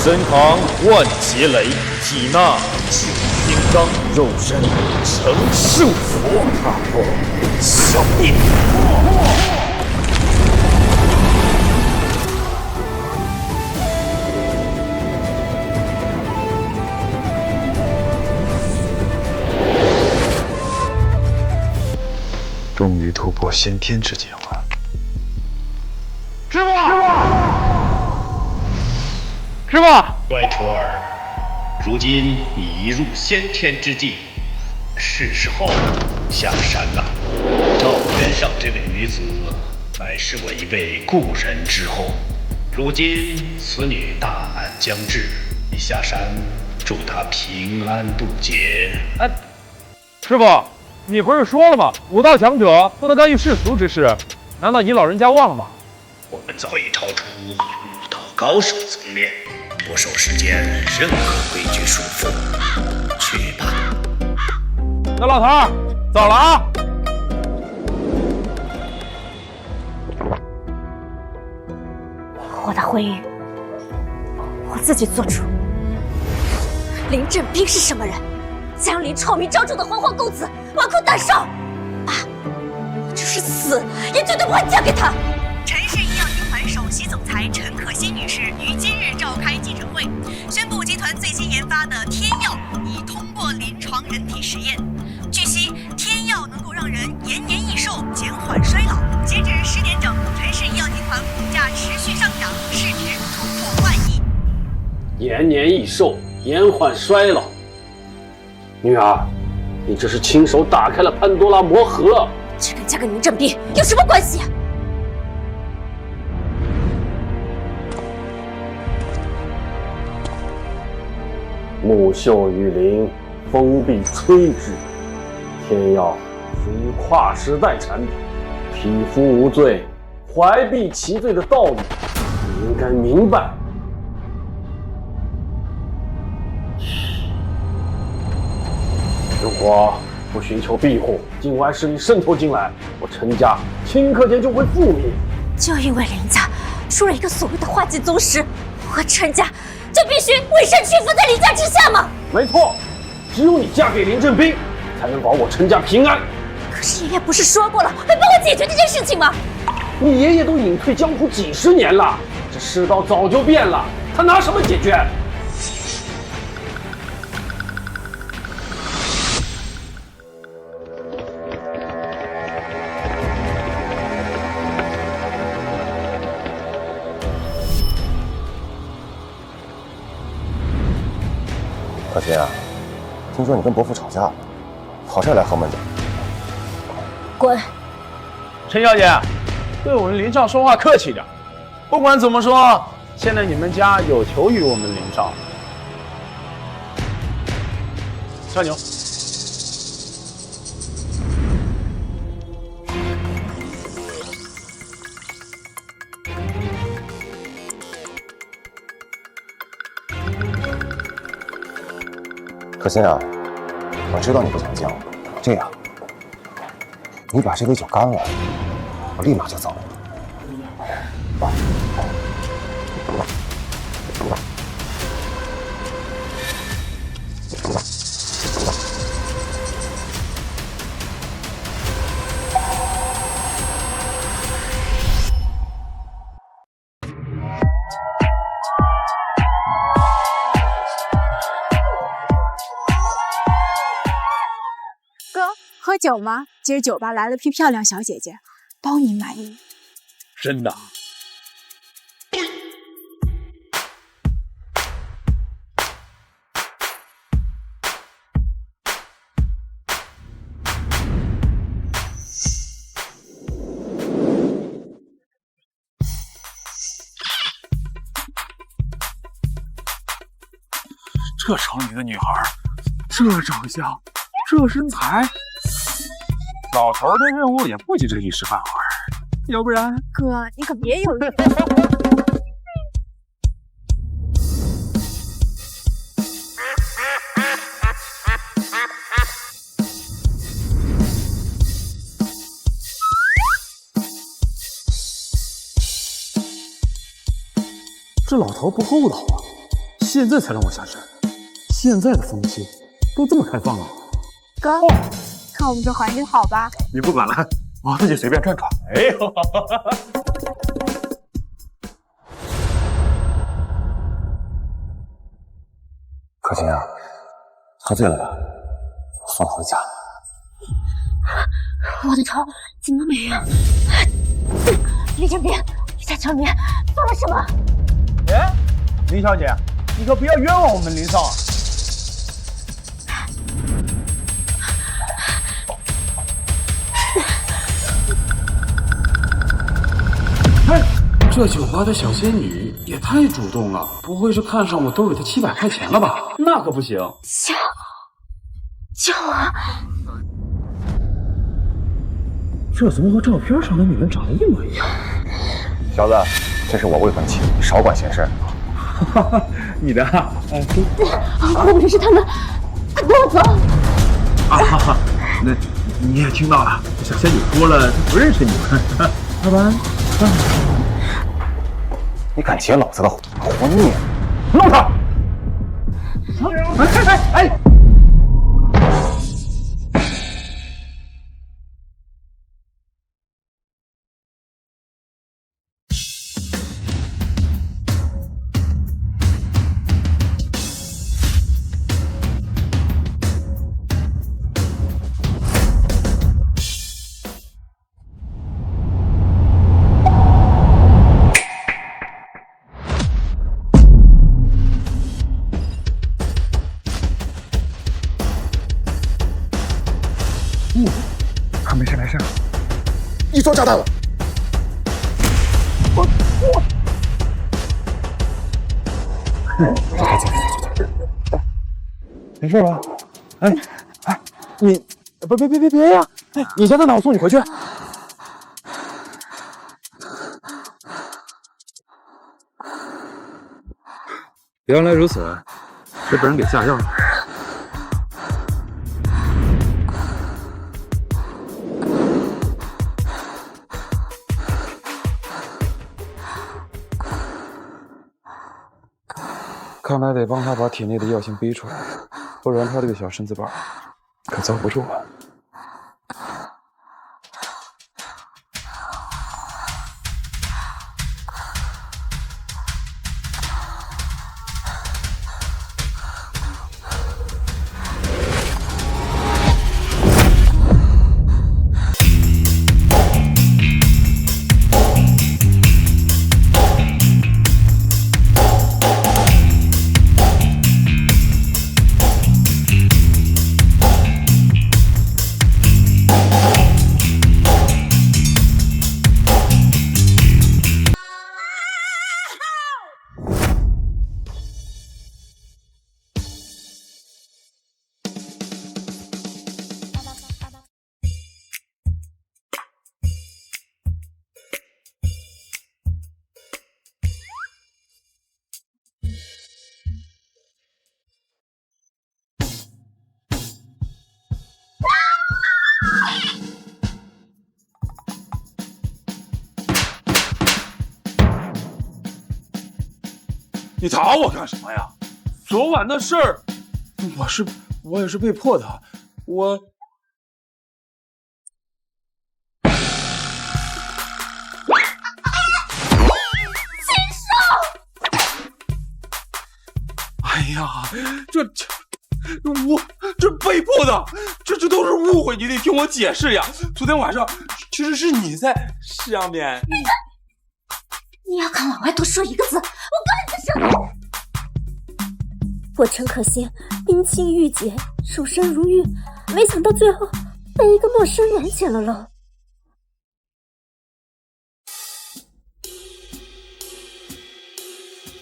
身扛万劫雷，体纳9天罡，肉身成圣佛。大破小弟。终于突破先天之境了。师傅！师傅！乖徒儿，如今你已入先天之境，是时候下山了。赵渊上这位女子，乃是我一位故人之后。如今此女大难将至，你下山祝她平安渡劫。师傅，你不是说了吗？武道强者不能干预世俗之事，难道你老人家忘了吗？我们早已超出武道高手层面，不受世间任何规矩束缚。去吧。那老头儿，走了啊！我的婚姻，我自己做主。林振斌是什么人？江陵臭名昭著的黄花公子，纨绔大少。我就是死也绝对不会嫁给他。陈氏医药集团首席总裁陈可辛女士于今日召开记者会，宣布集团最新研发的天药已通过临床人体实验。据悉，天药能够让人延年益寿，减缓衰老。截止10点整，陈氏医药集团股价持续上涨，市值突破万亿。延年益寿，延缓衰老。女儿，你这是亲手打开了潘多拉魔盒。这跟嫁给林振斌有什么关系啊？木秀于林，风必摧之。天药属于跨时代产品，匹夫无罪，怀璧其罪的道理，你应该明白。如果不寻求庇护，境外势力渗透进来，我陈家顷刻间就会覆灭。就因为林家出了一个所谓的化忌宗师，我陈家就必须委身屈服在林家之下吗？没错，只有你嫁给林振斌，才能保我陈家平安。可是爷爷不是说过了，会帮我解决这件事情吗？你爷爷都隐退江湖几十年了，这世道早就变了，他拿什么解决？可心啊，听说你跟伯父吵架了，跑这儿来喝闷酒。滚！陈小姐，对我们林少说话客气点。不管怎么说，现在你们家有求于我们林少。小牛。可心啊，我知道你不想见我，这样，你把这杯酒干了，我立马就走。喝酒吗？今儿酒吧来了批漂亮小姐姐，包你满意。真的？这城里的女孩，这长相，这身材。老头的任务也不仅这一时半会儿，要不然哥，你可别犹豫。这老头不厚道啊，现在才让我下山。现在的风气都这么开放了。哥，看我们这环境好吧？你不管了，我自己随便转转。哎呦，可心啊，喝醉了吧？送他回家。我的头怎么没有？林正斌，你在这里做了什么？哎，林小姐，你可不要冤枉我们林少。这酒吧的小仙女也太主动了，不会是看上我兜里的700块钱了吧？那可不行！救我！这怎么和照片上的女人长得一模一样？小子，这是我未婚妻，你少管闲事。你的，会不会是他们？快跟我走！啊，那你也听到了，小仙女说了，她不认识你们，要不然，你敢结老子的婚孽？弄他！哎！没事没事，一座炸弹了！我，走，没事吧？哎，你别呀！哎，你先在哪，我送你回去。原来如此，是被人给下药了。看来得帮他把体内的药性逼出来，不然他这个小身子板可遭不住了。你打我干什么呀？昨晚的事儿，我也是被迫的。我哎呀，我这被迫的，这都是误会，你得听我解释呀。昨天晚上其实是你在上面。你要敢往外多说一个字，我割你的舌头！我陈可心冰清玉洁，守身如玉，没想到最后被一个陌生人捡了漏。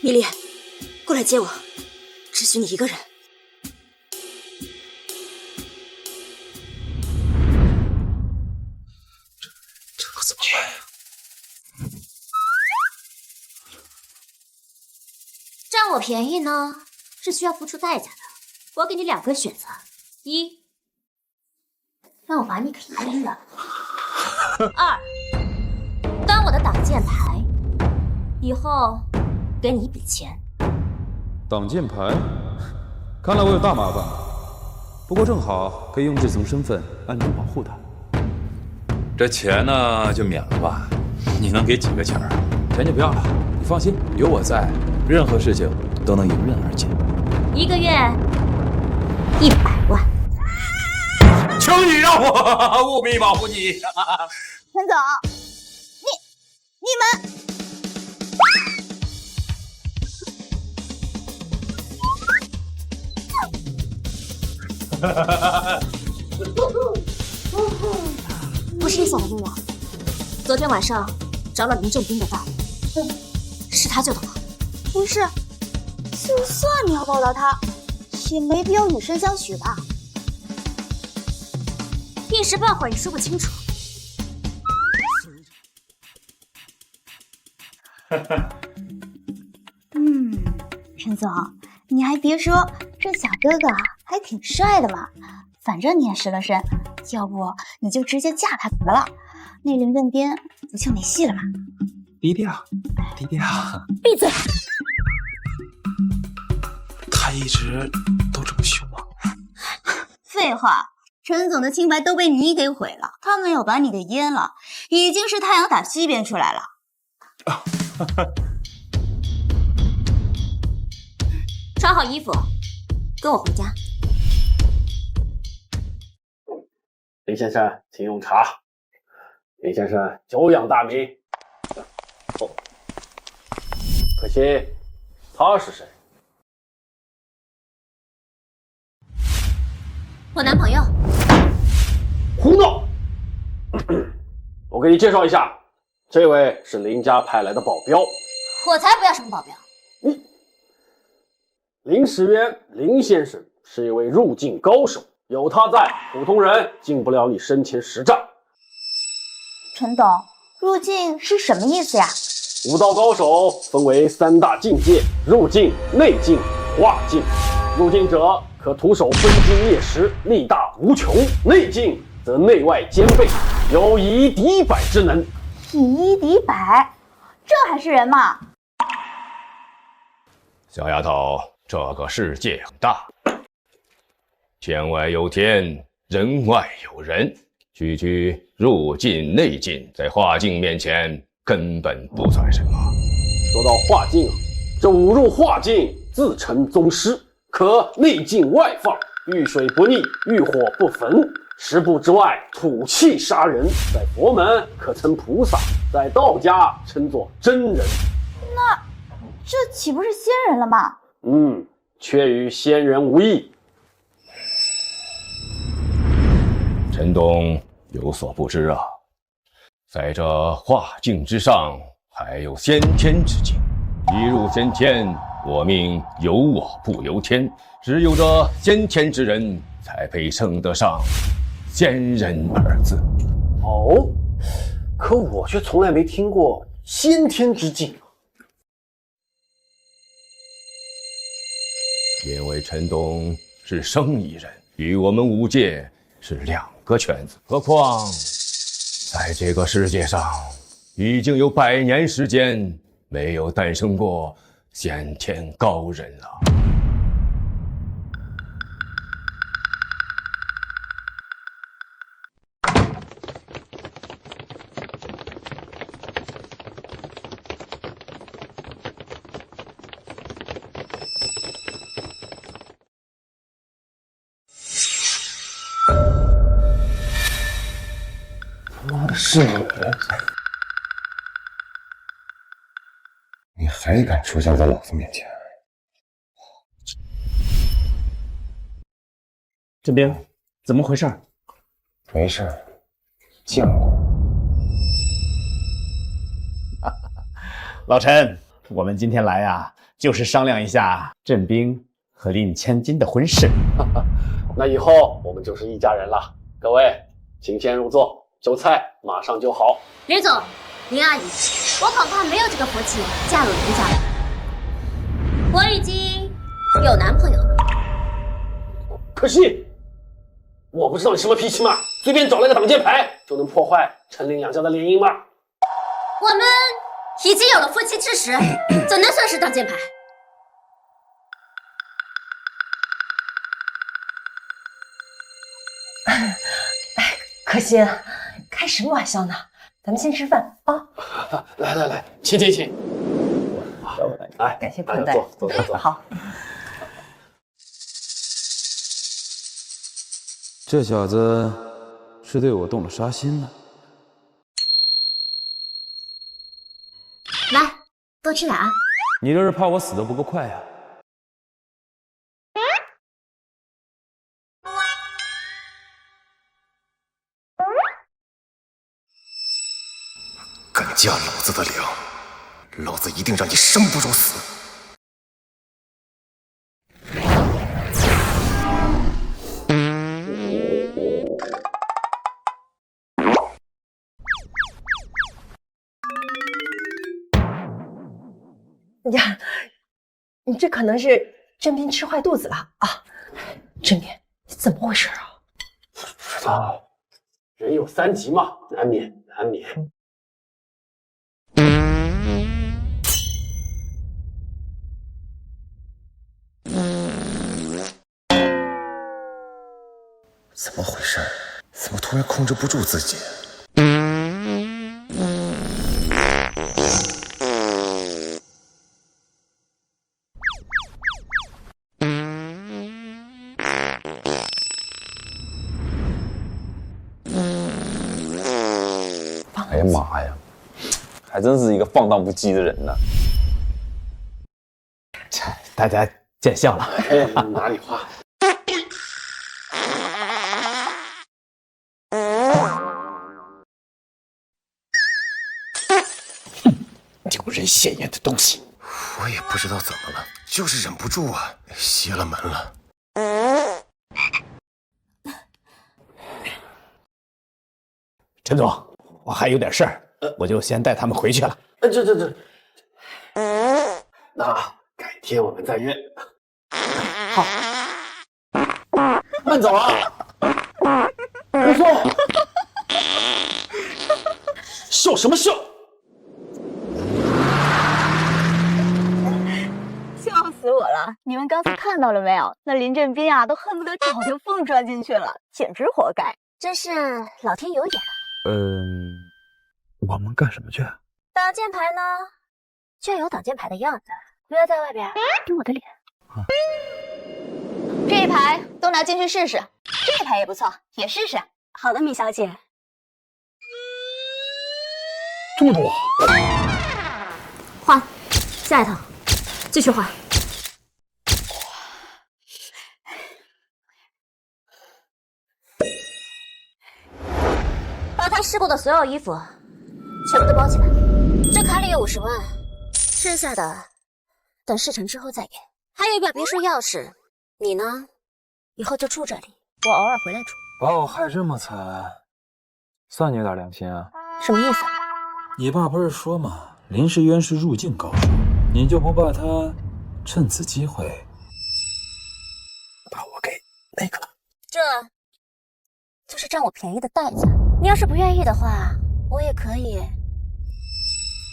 米莉，过来接我，只许你一个人。这可怎么办呀？占我便宜呢，是需要付出代价的。我给你2个选择：一，让我把你给阉了；2，当我的挡箭牌，以后给你一笔钱。挡箭牌，看来我有大麻烦。不过正好可以用这层身份暗中保护他。这钱呢就免了吧，你能给几个钱儿？钱就不要了，你放心，有我在，任何事情都能迎刃而解。1个月100万。求你让我务必保护你。陈总，你们。不是你想的那样。昨天晚上找了林正斌的道，是他救的我。不是，就算你要报答他，也没必要以身相许吧？一时半会儿也说不清楚。陈总，你还别说，这小哥哥还挺帅的嘛。反正你也失了身，要不你就直接嫁他得了，那林正斌不就没戏了吗？低调，低调。闭嘴！他一直都这么凶吗？废话，陈总的清白都被你给毁了，他没有把你给淹了，已经是太阳打西边出来了。穿好衣服，跟我回家。林先生，请用茶。林先生久仰大名。哦，可惜他是谁？我男朋友。胡闹！我给你介绍一下，这位是林家派来的保镖。我才不要什么保镖。林时渊，林先生是一位入境高手，有他在，普通人进不了你身前10丈。陈董，入境是什么意思呀？武道高手分为3大境界：入境、内境、化境。入境者可徒手分金灭石，力大无穷；内境则内外兼备，有以一敌100之能。以一敌100，这还是人吗？小丫头，这个世界很大，天外有天，人外有人。区入境内境，在化境面前根本不算什么。说到化境啊，这武入化境自成宗师，可内境外放，遇水不溺，遇火不焚。10步之外，吐气杀人。在佛门可称菩萨，在道家称作真人。那这岂不是仙人了吗？却与仙人无异。陈东有所不知啊，在这化境之上，还有先天之境。一入先天，我命由我不由天，只有这先天之人，才配称得上仙人二字。哦，可我却从来没听过先天之境。因为陈东是生意人，与我们武界是2个圈子。何况在这个世界上，已经有100年时间没有诞生过先天高人了。妈的，是你！你还敢出现在老子面前？振兵，怎么回事？没事，见过。老陈，我们今天来呀，就是商量一下振兵和令千金的婚事。那以后我们就是一家人了。各位，请先入座。酒菜马上就好。林总，林阿姨，我恐怕没有这个福气嫁入林家了。我已经有男朋友了。可惜，我不知道你什么脾气嘛，随便找了个挡箭牌就能破坏陈林两家的联姻吗？我们已经有了夫妻之实，怎能算是挡箭牌？可心，开什么玩笑呢？咱们先吃饭啊！来，请。来，感谢款待，坐。好。这小子是对我动了杀心了。来，多吃点啊！你这是怕我死得不够快呀？敢架老子的梁，老子一定让你生不如死！呀，你这可能是振斌吃坏肚子了啊！振斌，你怎么回事啊？不知道，人有3急嘛，难免。怎么回事？怎么突然控制不住自己？哎呀妈呀，还真是一个放荡不羁的人呢。大家见笑了。哪里话？丢人现眼的东西！我也不知道怎么了，就是忍不住啊，邪了门了。陈总，我还有点事儿，我就先带他们回去了。这，那改天我们再约。好，慢走啊！不错。笑什么笑？笑死我了！你们刚才看到了没有？那林振斌啊，都恨不得找条缝钻进去了，简直活该！真是老天有眼。我们干什么去？挡箭牌呢，就要有挡箭牌的样子，不要在外边丢我的脸。这一排都拿进去试试，这一排也不错，也试试。好的，米小姐。这么多，换，下一套，继续换。把他试过的所有衣服全部都包起来，这卡里有50万，剩下的等事成之后再给。还有一把别墅钥匙，你呢，以后就住这里，我偶尔回来住。把我害这么惨，算你有点良心啊！什么意思啊？你爸不是说吗？林世渊是入境高手，你就不怕他趁此机会把我给那个？这就是占我便宜的代价。你要是不愿意的话，我也可以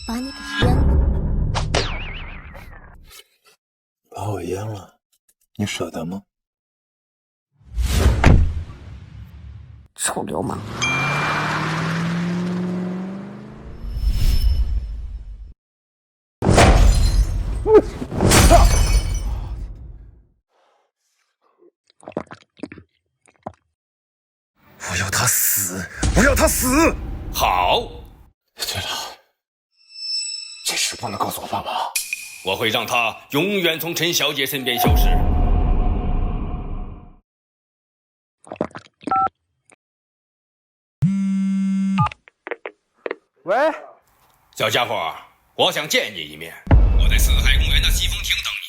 把你给淹了。把我淹了，你舍得吗？臭流氓！我要他死！我要他死！好，对了，这事不能告诉我爸爸。我会让他永远从陈小姐身边消失。喂，小家伙，我想见你一面。我在四海公园的西风亭等你。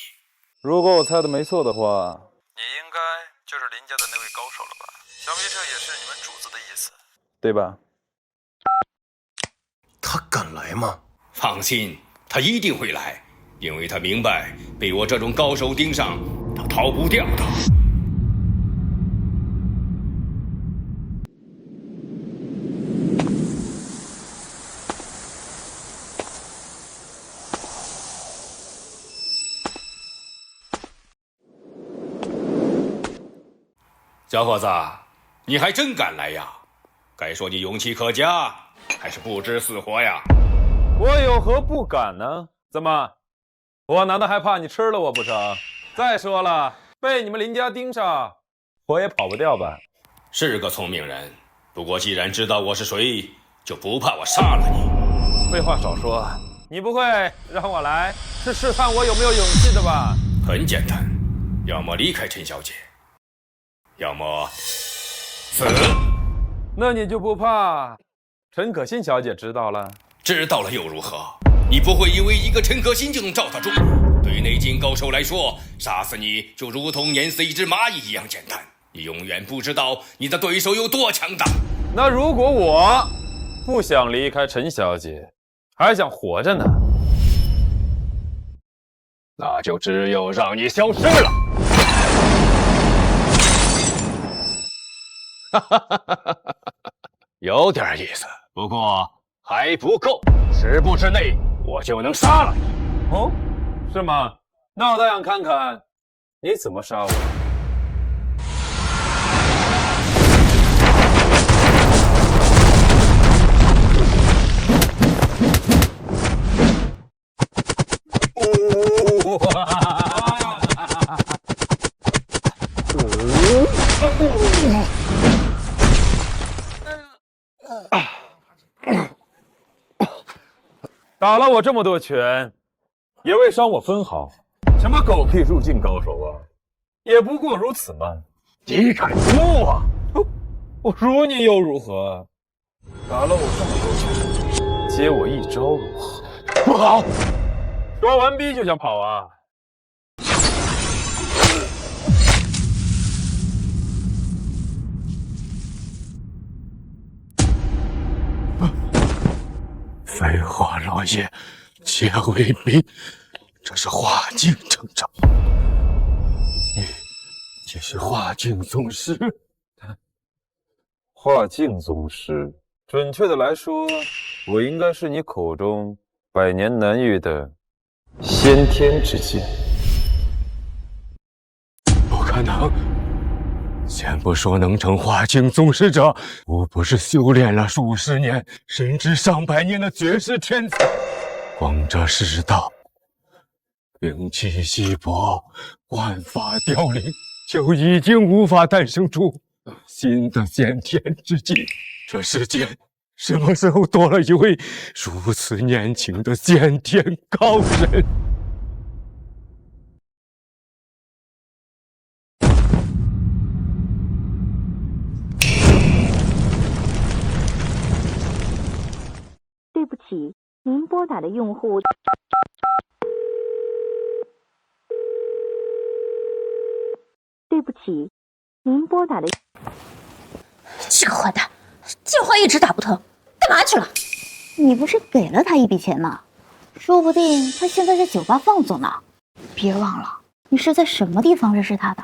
如果我猜的没错的话，你应该就是林家的那位高手了吧？想必这也是你们主子的意思，对吧？他敢来吗？放心，他一定会来，因为他明白被我这种高手盯上，他逃不掉的。小伙子，你还真敢来呀！该说你勇气可嘉，还是不知死活呀？我有何不敢呢？怎么，我难道还怕你吃了我不成？再说了，被你们林家盯上，我也跑不掉吧？是个聪明人，不过既然知道我是谁，就不怕我杀了你。废话少说，你不会让我来是试探我有没有勇气的吧？很简单，要么离开陈小姐，要么死。那你就不怕陈可辛小姐知道了？知道了又如何？你不会以为一个陈可辛就能罩得住？对于内劲高手来说，杀死你就如同碾死一只蚂蚁一样简单。你永远不知道你的对手有多强大。那如果我不想离开陈小姐，还想活着呢？那就只有让你消失了。有点意思，不过还不够，10步之内我就能杀了你。哦，是吗？那我倒想看看你怎么杀我。打了我这么多拳，也未伤我分毫。什么狗屁入境高手啊，也不过如此嘛。你敢辱我？我辱你又如何？打了我这么多拳，接我一招如何？不好！说完逼就想跑啊？废话，老爷，且回避，这是化境征兆。你是化境宗师？化境宗师，准确的来说，我应该是你口中百年难遇的先天之剑。不可能！先不说能成化境宗师者，我不是修炼了数十年，甚至上百年的绝世天才，光这世道，兵器稀薄，万法凋零，就已经无法诞生出新的先天之际。这世间什么时候多了一位如此年轻的先天高人？对不起，您拨打的用户。对不起，您拨打的。这个坏蛋，电话一直打不通，干嘛去了？你不是给了他一笔钱吗？说不定他现在在酒吧放纵呢。别忘了，你是在什么地方认识他的？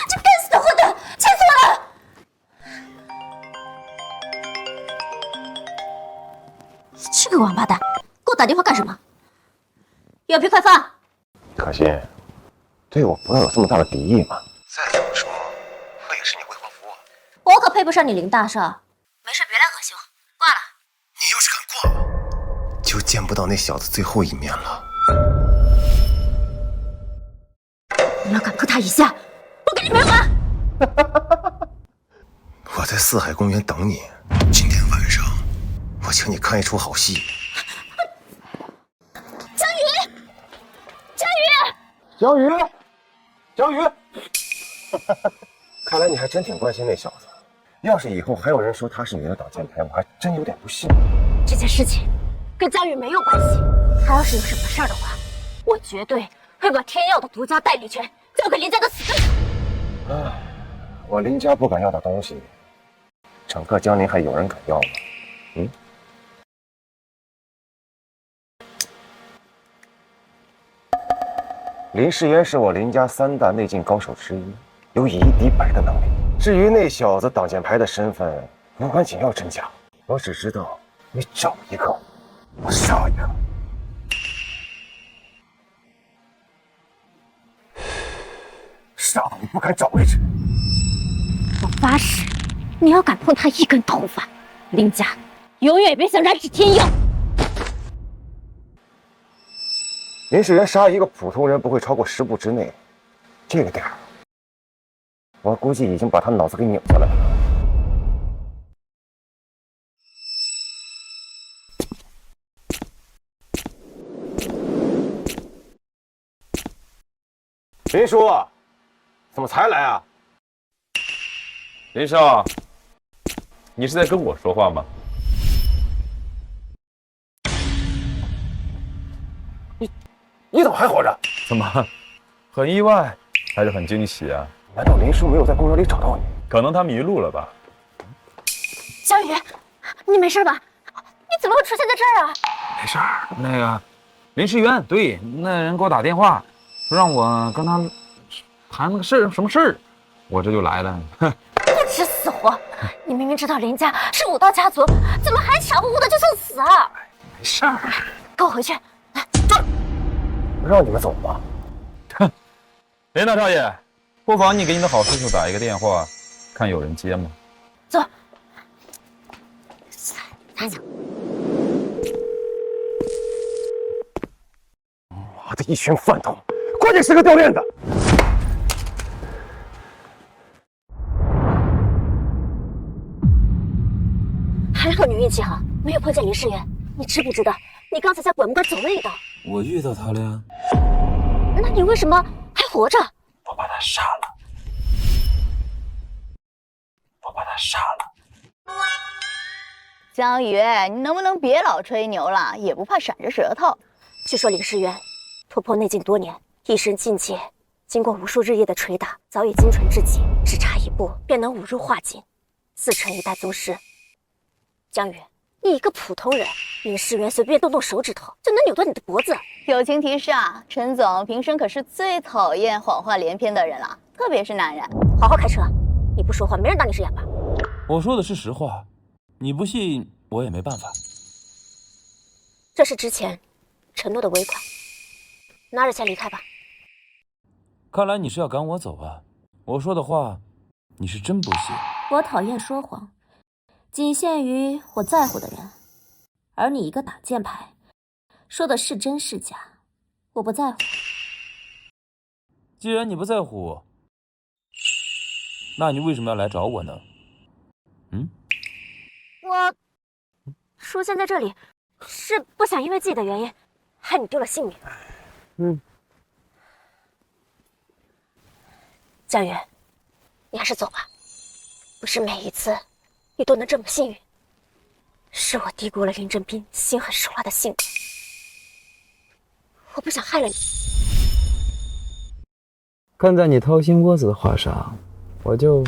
这该死的混蛋，气死我了！这个王八蛋，给我打电话干什么？药片快放！可心，对我不要有这么大的敌意嘛。再怎么说，我也是你未婚夫。我可配不上你林大少。没事，别来恶心我，挂了。你要是敢挂，就见不到那小子最后一面了。你要敢碰他一下，我给你赔还。我在四海公园等你，今天晚上我请你看一出好戏。江宇，江宇，江宇，江宇，看来你还真挺关心那小子。要是以后还有人说他是你的挡箭牌，我还真有点不信。这件事情跟江宇没有关系，他要是有什么事儿的话，我绝对会把天耀的独家代理权交给林家的死对头。唉，我林家不敢要的东西，整个江宁还有人敢要吗？嗯。林世渊是我林家3大内劲高手之一，有以一敌百的能力。至于那小子挡箭牌的身份，无关紧要真假，我只知道你找一个，我杀一个。杀到你不敢找为止。我发誓，你要敢碰他一根头发，林家永远也别想染指天耀。林世元杀一个普通人不会超过10步之内，这个点儿，我估计已经把他脑子给拧下来了。林叔，怎么才来啊？林少，你是在跟我说话吗？你怎么还活着？怎么，很意外，还是很惊喜啊？难道林叔没有在公园里找到你？可能他迷路了吧？江宇，你没事吧？你怎么会出现在这儿啊？没事儿，那个林世元，对，那人给我打电话，说让我跟他谈那个事儿，什么事儿，我这就来了。哼，不知死活！你明明知道林家是武道家族，怎么还傻乎乎的就送死啊？没事儿，跟我回去。让你们走吧。哼，林大少爷，不妨你给你的好叔叔打一个电话，看有人接吗？走。拿走。妈的，一群饭桶，关键是个掉链子。还好你运气好，没有碰见林世元。你知不知道，你刚才在鬼门关走了一刀？我遇到他了呀。那你为什么还活着？我把他杀了。我把他杀了。江宇，你能不能别老吹牛了，也不怕闪着舌头？据说林世元突破内境多年，一身境界经过无数日夜的捶打，早已精纯至极，只差一步便能舞入化境，自成一代宗师。江宇，你一个普通人，林世元随便动动手指头就能扭断你的脖子。友情提示啊，陈总平生可是最讨厌谎话连篇的人了，特别是男人。好好开车，你不说话，没人当你是哑巴。我说的是实话，你不信我也没办法。这是之前承诺的尾款，拿着钱离开吧。看来你是要赶我走啊！我说的话，你是真不信。我讨厌说谎，仅限于我在乎的人，而你一个挡箭牌，说的是真是假，我不在乎。既然你不在乎，那你为什么要来找我呢？我出现在这里，是不想因为自己的原因害你丢了性命。江源，你还是走吧。不是每一次你都能这么幸运，是我低估了林振斌心狠手辣的性格。我不想害了你。看在你掏心窝子的话上，我就。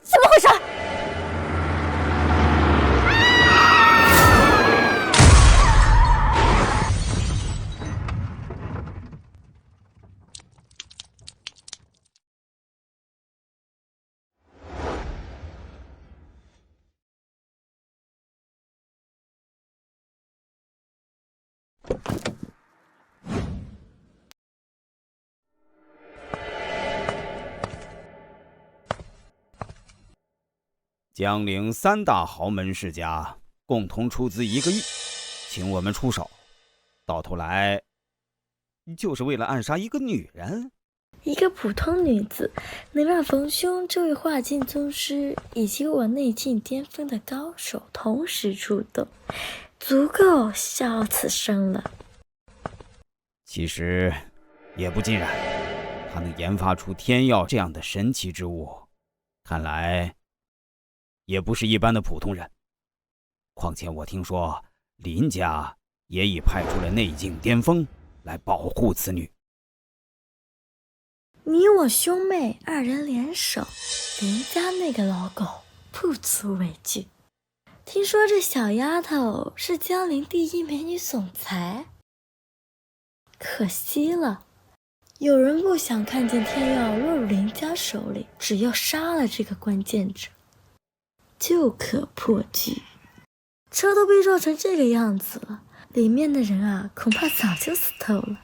怎么回事？江陵3大豪门世家共同出资1个亿，请我们出手，到头来就是为了暗杀一个女人。一个普通女子能让冯兄这位化境宗师以及我内境巅峰的高手同时出动，足够笑傲此生了。其实也不尽然，他能研发出天药这样的神奇之物，看来也不是一般的普通人。况且我听说林家也已派出了内境巅峰来保护此女。你我兄妹2人联手，林家那个老狗不足为惧。听说这小丫头是江陵第1美女总裁，可惜了，有人不想看见天耀落入林家手里，只要杀了这个关键者，就可破局。车都被撞成这个样子了，里面的人啊，恐怕早就死透了。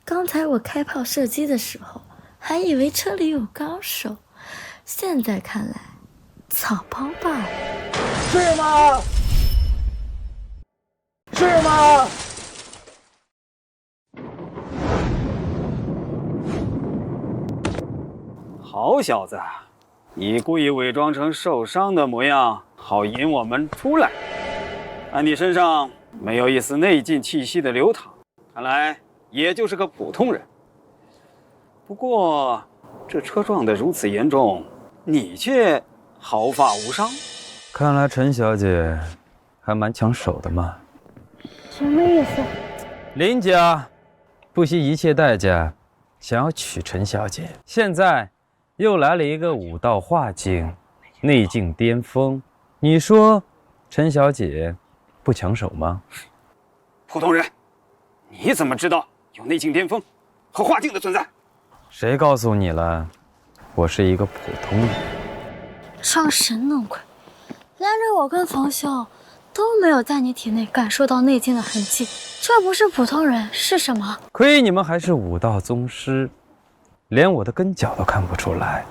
刚才我开炮射击的时候，还以为车里有高手，现在看来，草包罢了。是吗？是吗？好小子，你故意伪装成受伤的模样，好引我们出来。看你身上没有一丝内劲气息的流淌，看来也就是个普通人。不过这车撞得如此严重，你却毫发无伤。看来陈小姐还蛮抢手的嘛。什么意思？林家不惜一切代价想要娶陈小姐，现在又来了一个武道化境，内境巅峰。你说陈小姐不抢手吗？普通人，你怎么知道有内境巅峰和化境的存在？谁告诉你了？我是一个普通人。装神弄鬼，连着我跟冯兄都没有在你体内感受到内劲的痕迹，这不是普通人是什么？亏你们还是武道宗师，连我的根脚都看不出来，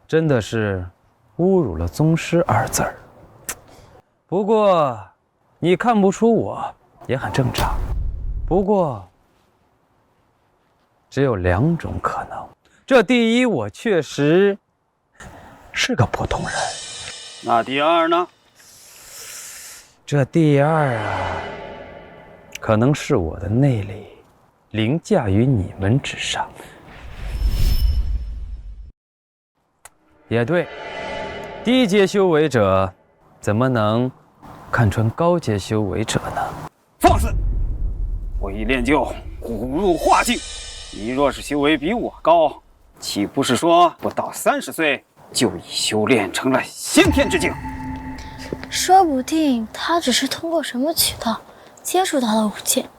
真的是侮辱了宗师二字儿。不过你看不出我也很正常。不过只有2种可能，这第一，我确实是个普通人。那第二呢？这第二啊，可能是我的内力凌驾于你们之上。也对，低阶修为者怎么能看穿高阶修为者呢？放肆！我已练就骨入化境，你若是修为比我高，岂不是说不到30岁就已修炼成了先天之境？说不定他只是通过什么渠道接触到了武界，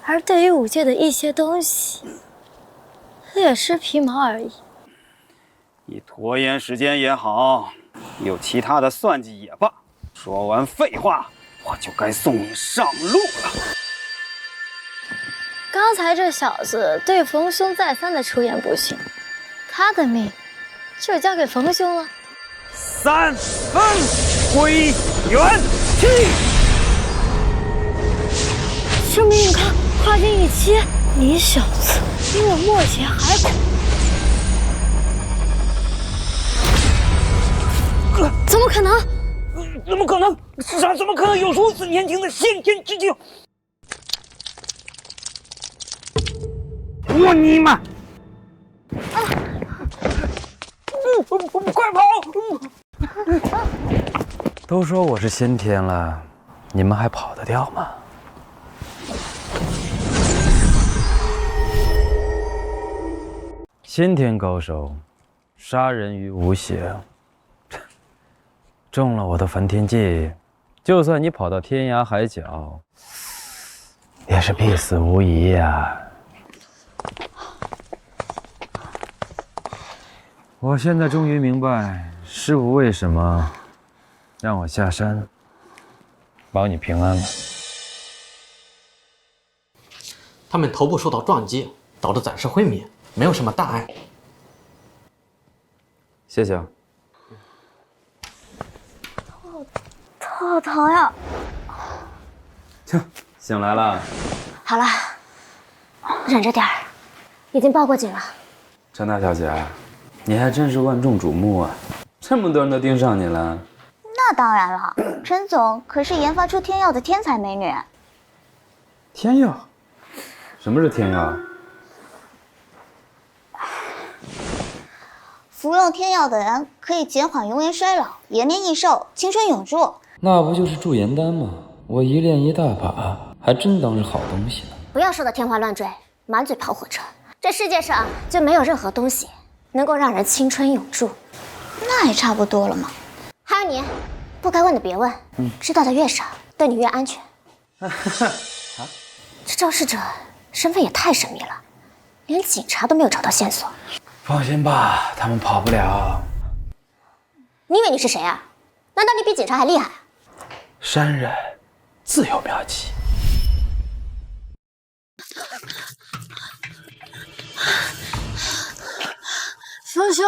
而对于武界的一些东西略施皮毛而已。你拖延时间也好，有其他的算计也罢，说完废话，我就该送你上路了。刚才这小子对冯兄再三的出言不逊，他的命就交给冯兄了。3分归元气。生命永康，跨境一期，你小子比我末节还苦。怎么可能？怎么可能？世上怎么可能有如此年轻的先天之境？我尼玛！快跑！都说我是先天了，你们还跑得掉吗？先天高手，杀人于无形。中了我的梵天计，就算你跑到天涯海角，也是必死无疑呀。我现在终于明白师傅为什么让我下山保你平安了。他们头部受到撞击，导致暂时昏迷，没有什么大碍。谢谢啊。头好疼呀！醒来了。好了，忍着点儿，已经报过警了。陈大小姐，你还真是万众瞩目啊！这么多人都盯上你了。那当然了，陈总可是研发出天药的天才美女。天药？什么是天药？服用天药的人可以减缓容颜衰老、延年益寿、青春永驻。那不就是驻颜丹吗？我一练一大把，还真当是好东西呢。不要说的天花乱坠，满嘴跑火车。这世界上就没有任何东西能够让人青春永驻。那也差不多了嘛。还有你，不该问的别问，知道的越少，对你越安全。这肇事者身份也太神秘了，连警察都没有找到线索。放心吧，他们跑不了。你以为你是谁啊？难道你比警察还厉害啊？山人自有妙计。冯兄，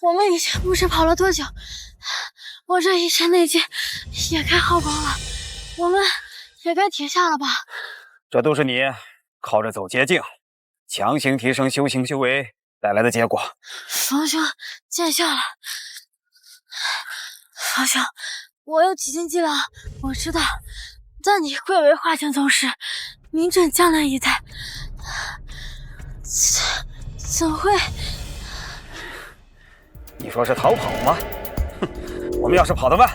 我们以前不知跑了多久，我这一身内劲也该耗光了，我们也该停下了吧？这都是你靠着走捷径，强行提升修行修为带来的结果。冯兄，见笑了。冯兄，我有几斤几两，我知道，但你贵为华境宗师，名震江南一带，怎会？你说是逃跑吗？哼，我们要是跑得慢，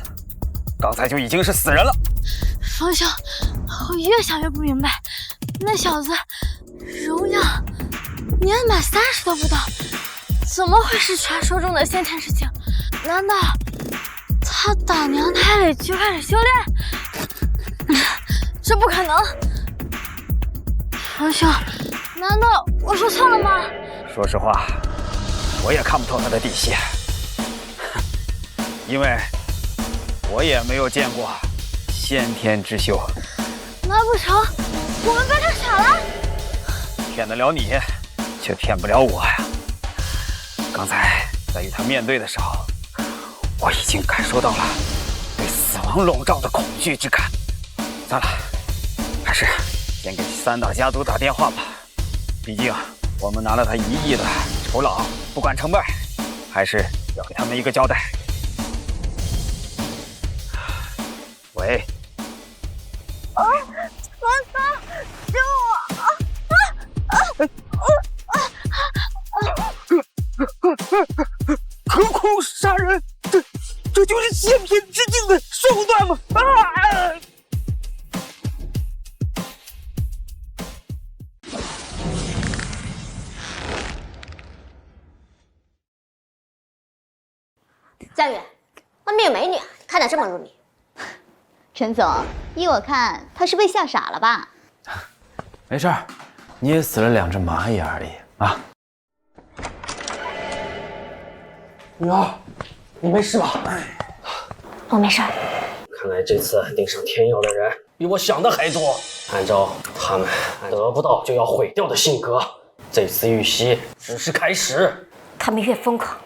刚才就已经是死人了。冯兄，我越想越不明白，那小子容样年满30都不到，怎么会是传说中的先天之境？难道他打娘胎里就开始修炼？这不可能！冯兄，难道我说错了吗？说实话，我也看不透他的底细，因为我也没有见过先天之修。难不成我们被他耍了？骗得了你，却骗不了我呀！刚才在与他面对的时候，我已经感受到了被死亡笼罩的恐惧之感。算了，还是先给3大家族打电话吧。毕竟我们拿了他1亿的酬劳，不管成败，还是要给他们一个交代。喂。冯总，救我！隔空杀人，这就是先天之境的手段吗？佳宇，外面有美女，看得这么入迷。陈总，依我看，他是被吓傻了吧？没事儿，你也死了2只蚂蚁而已啊。女儿，你没事吧？我没事。看来这次盯上天耀的人比我想的还多。按照他们得不到就要毁掉的性格，这次遇袭只是开始。他们越疯狂，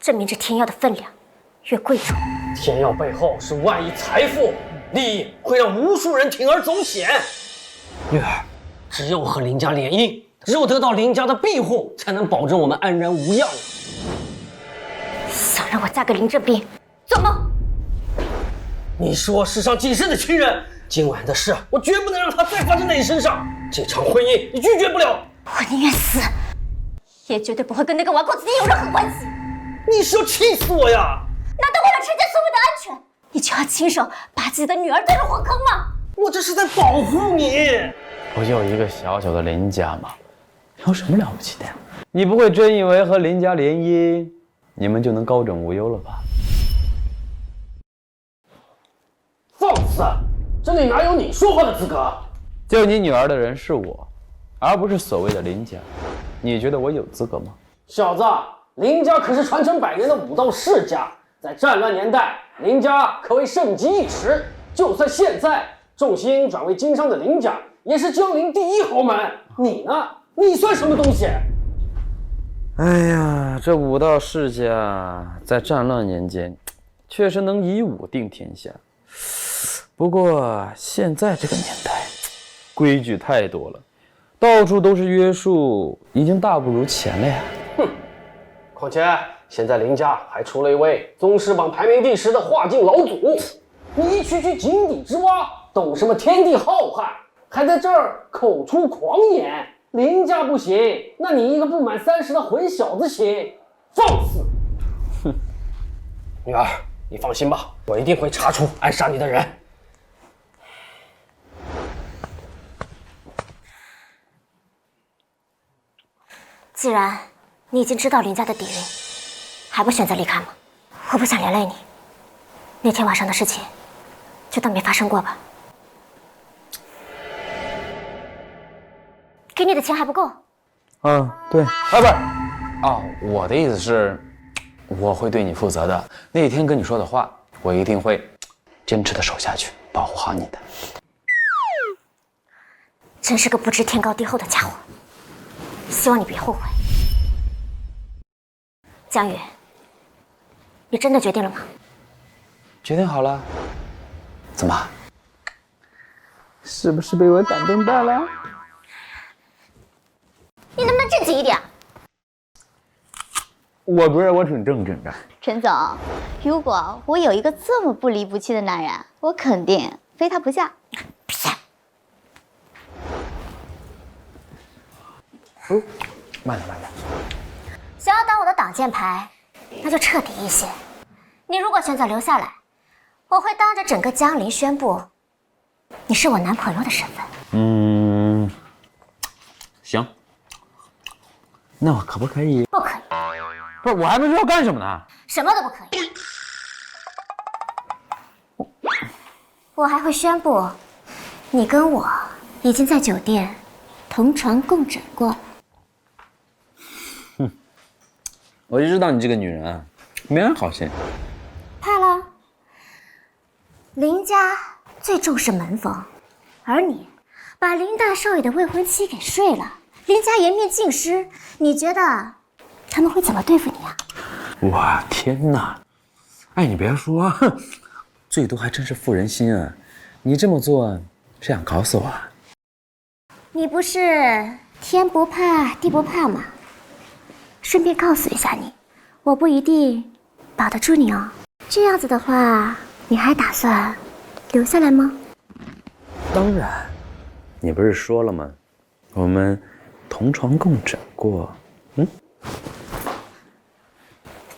证明这天耀的分量越贵重。天耀背后是万亿财富，利益会让无数人铤而走险。女儿，只有和林家联姻，只有得到林家的庇护，才能保证我们安然无恙。想让我嫁给林正斌，做梦！你是我世上仅剩的亲人，今晚的事我绝不能让它再发生在你身上。这场婚姻你拒绝不了，我宁愿死，也绝对不会跟那个纨绔子弟有任何关系。你是要气死我呀！难道为了陈家所谓的安全，你就要亲手把自己的女儿推入火坑吗？我这是在保护你。不就一个小小的林家吗？有什么了不起的呀？你不会真以为和林家联姻，你们就能高枕无忧了吧？放肆！这里哪有你说话的资格？救你女儿的人是我，而不是所谓的林家。你觉得我有资格吗？小子，林家可是传承100年的武道世家，在战乱年代，林家可谓盛极一时。就算现在重心转为经商的林家，也是江陵第1豪门。你呢？你算什么东西？哎呀，这武道世家在战乱年间，确实能以武定天下。不过现在这个年代，规矩太多了，到处都是约束，已经大不如前了呀。哼，况且现在林家还出了一位宗师榜排名第10的华境老祖，你一区区井底之蛙，懂什么天地浩瀚，还在这儿口出狂言。林家不行，那你一个不满30的混小子行？放肆！哼，女儿，你放心吧，我一定会查出暗杀你的人。既然你已经知道林家的底蕴，还不选择离开吗？我不想连累你，那天晚上的事情就当没发生过吧。给你的钱还不够，对，不是，我的意思是，我会对你负责的。那天跟你说的话，我一定会坚持的守下去，保护好你的。真是个不知天高地厚的家伙，希望你别后悔。江宇，你真的决定了吗？决定好了。怎么？是不是被我感动到了？你能不能正经一点？我不是，我挺正经的。陈总，如果我有一个这么不离不弃的男人，我肯定非他不嫁。慢点。想要当我的挡箭牌，那就彻底一些。你如果选择留下来，我会当着整个江陵宣布，你是我男朋友的身份。行。那我可不可以？不可以。不是，我还没说要干什么呢。什么都不可以。我还会宣布，你跟我已经在酒店同床共枕过。我就知道你这个女人啊，没安好心。怕了。林家最重视门风，而你把林大少爷的未婚妻给睡了，林家颜面尽失，你觉得他们会怎么对付你啊？哇，天哪！哎，你别说，最多还真是妇人心啊！你这么做是想搞死我啊？你不是天不怕地不怕吗？顺便告诉一下你，我不一定保得住你哦。这样子的话，你还打算留下来吗？当然，你不是说了吗？我们同床共枕过，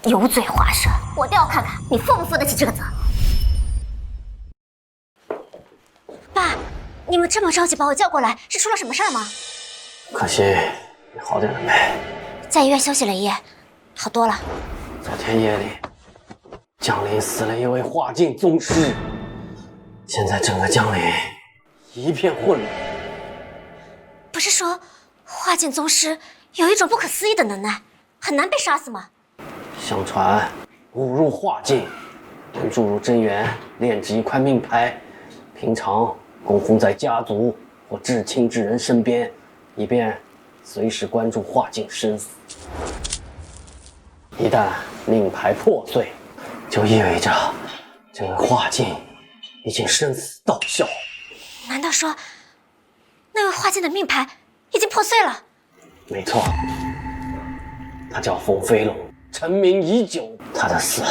油嘴滑舌，我倒要看看你负不负得起这个责。爸，你们这么着急把我叫过来，是出了什么事儿吗？可惜，你好点了没？在医院休息了一夜，好多了。昨天夜里，江陵死了一位化境宗师，现在整个江陵一片混乱。不是说化境宗师有一种不可思议的能耐，很难被杀死吗？相传，误入化境，能注入真元，炼制一块命牌，平常供奉在家族或至亲之人身边，以便随时关注化境生死。一旦命牌破碎，就意味着这个化境已经生死道消。难道说那位化境的命牌已经破碎了？没错，他叫冯飞龙，成名已久。他的死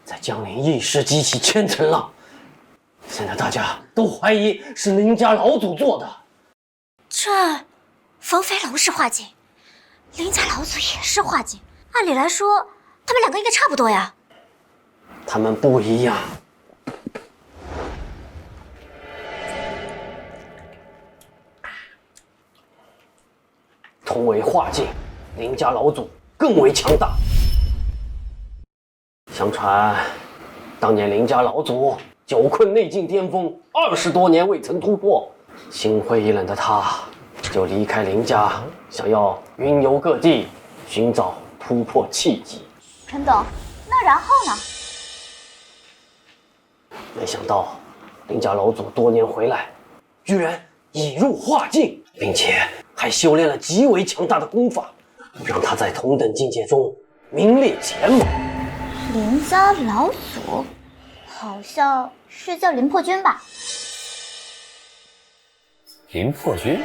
在江陵一时激起千层浪，现在大家都怀疑是林家老祖做的。这冯飞龙是化境，林家老祖也是化境，按理来说他们两个应该差不多呀。他们不一样。同为化境，林家老祖更为强大。相传，当年林家老祖久困内境巅峰，20多年未曾突破，心灰意冷的他就离开林家，想要云游各地，寻找突破契机。陈总，那然后呢？没想到林家老祖多年回来，居然已入化境，并且还修炼了极为强大的功法，让他在同等境界中名列前茅。林家老祖好像是叫林破军吧？林破军，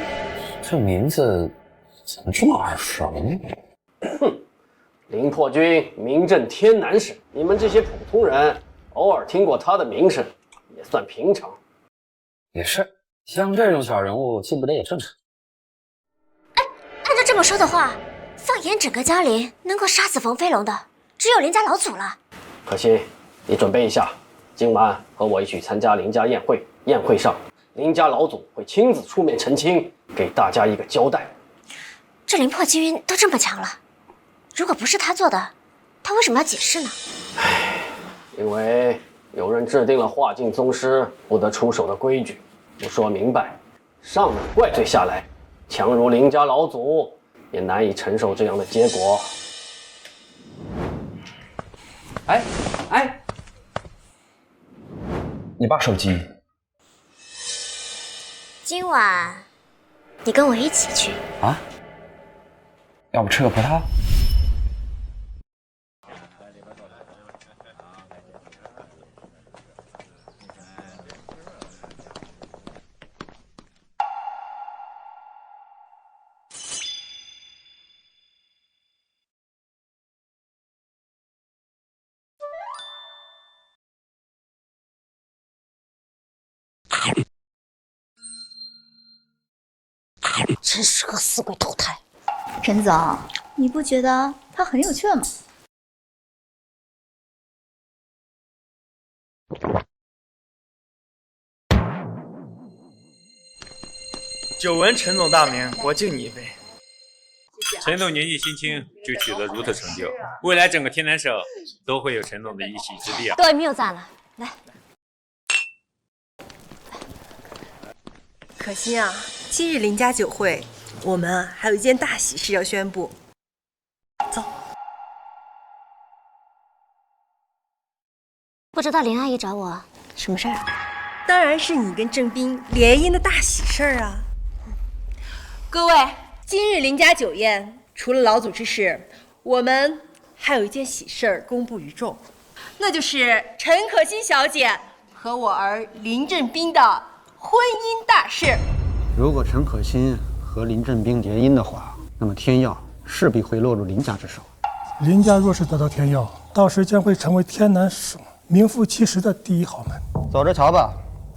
这名字怎么这么耳熟呢？哼，林破军名震天南省，你们这些普通人偶尔听过他的名声，也算平常。也是，像这种小人物记不得也正常。按照这么说的话，放眼整个江陵，能够杀死冯飞龙的只有林家老祖了。可惜，你准备一下，今晚和我一起参加林家宴会。宴会上，林家老祖会亲自出面澄清，给大家一个交代。这林破军都这么强了，如果不是他做的，他为什么要解释呢？因为有人制定了化境宗师不得出手的规矩，不说明白，上面怪罪下来，强如林家老祖，也难以承受这样的结果。哎，你爸手机。今晚你跟我一起去啊？要不吃个葡萄？真是个死鬼投胎。陈总，你不觉得他很有趣吗？久闻陈总大名，我敬你一杯。陈总年纪轻轻就取得如此成就，未来整个天南省都会有陈总的一席之地啊！各位谬赞了，来。可惜啊，今日林家酒会，我们还有一件大喜事要宣布。走。不知道林阿姨找我什么事儿啊？当然是你跟郑斌联姻的大喜事儿啊！各位，今日林家酒宴，除了老祖之事，我们还有一件喜事儿公布于众，那就是陈可辛小姐和我儿林振斌的婚姻大事。如果陈可辛和林振斌联姻的话，那么天药势必会落入林家之手。林家若是得到天药，到时将会成为天南省名副其实的第一豪门。走着瞧吧。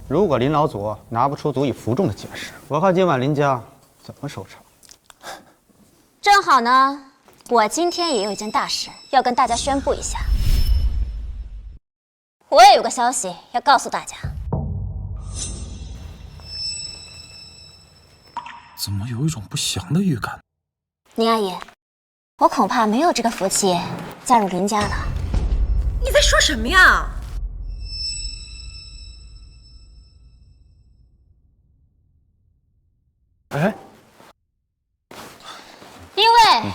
如果林老祖拿不出足以服众的解释，我看今晚林家怎么收场。正好呢，我今天也有一件大事要跟大家宣布一下。我也有个消息要告诉大家。怎么有一种不祥的预感？林阿姨，我恐怕没有这个福气嫁入林家了。你在说什么呀？哎，因为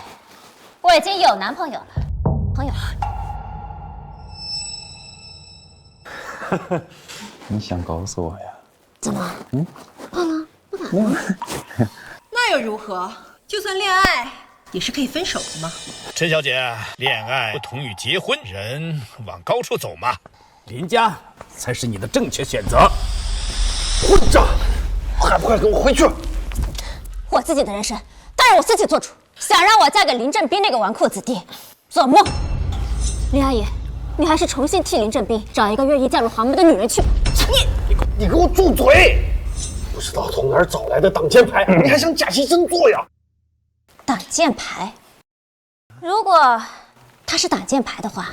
我已经有男朋友了。朋友，你想告诉我呀？怎么？不能，不打。那又如何？就算恋爱，也是可以分手的嘛。陈小姐，恋爱不同于结婚，人往高处走嘛。林家才是你的正确选择。混账！还不快跟我回去！我自己的人生当然我自己做主，想让我嫁给林振斌那个纨绔子弟，做梦！林阿姨，你还是重新替林振斌找一个愿意嫁入豪门的女人去吧。你给我住嘴！不知道从哪儿找来的挡箭牌，你还想假戏真做呀？挡箭牌？如果他是挡箭牌的话，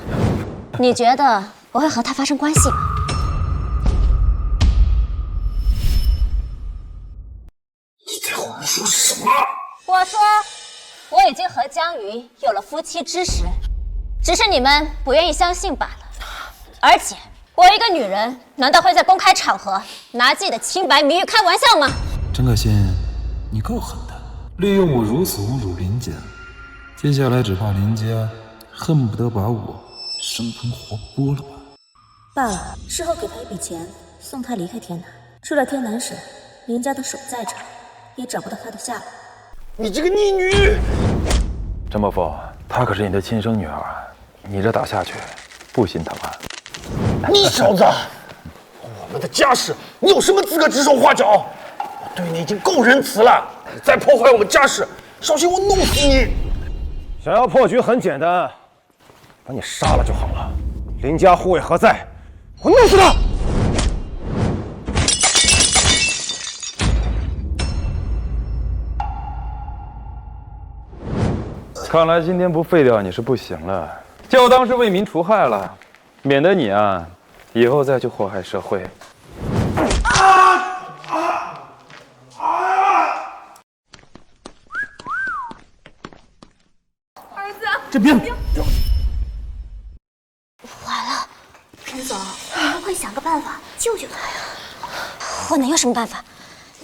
你觉得我会和他发生关系吗？你在胡说什么？我说，我已经和江瑜有了夫妻之实，只是你们不愿意相信罢了。而且，我一个女人，难道会在公开场合拿自己的清白名誉开玩笑吗？陈可辛，你够狠的，利用我如此侮辱林家，接下来只怕林家恨不得把我生吞活剥了吧。罢了，事后给他一笔钱，送他离开天南。出了天南省，林家的手再长，也找不到他的下落。你这个逆女！陈伯父，她可是你的亲生女儿，你这打下去，不心疼啊？你小子，我们的家事，你有什么资格指手画脚？我对你已经够仁慈了，你再破坏我们家事，小心我弄死你！想要破局很简单，把你杀了就好了。林家护卫何在？我弄死他！看来今天不废掉你是不行了，就当是为民除害了，免得你啊以后再去祸害社会。儿子，这边完了，陈总，你会不会想个办法救救他呀？我能有什么办法？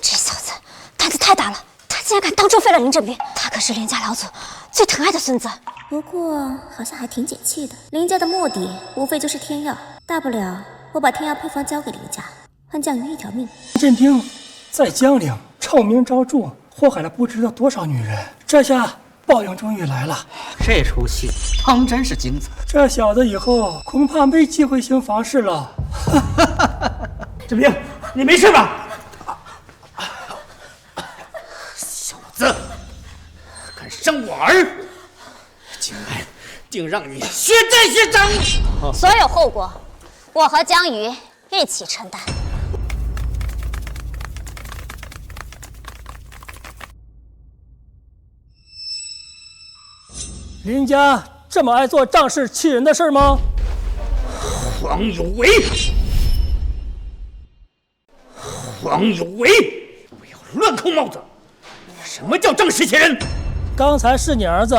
这小子胆子太大了，他竟然敢当众废了林振斌，他他可是林家老祖最疼爱的孙子。不过好像还挺解气的。林家的目的无非就是天药，大不了我把天药配方交给林家，换江鱼一条命。镇兵在江陵臭名昭著，祸害了不知道多少女人，这下报应终于来了。这出戏当真是精彩。这小子以后恐怕没机会行房事了。镇兵，你没事吧？小子，敢伤我儿，今晚定让你血债血偿！所有后果，我和江鱼一起承担。林家这么爱做仗势欺人的事吗？黄有为，黄有为，不要乱扣帽子！什么叫仗势欺人？刚才是你儿子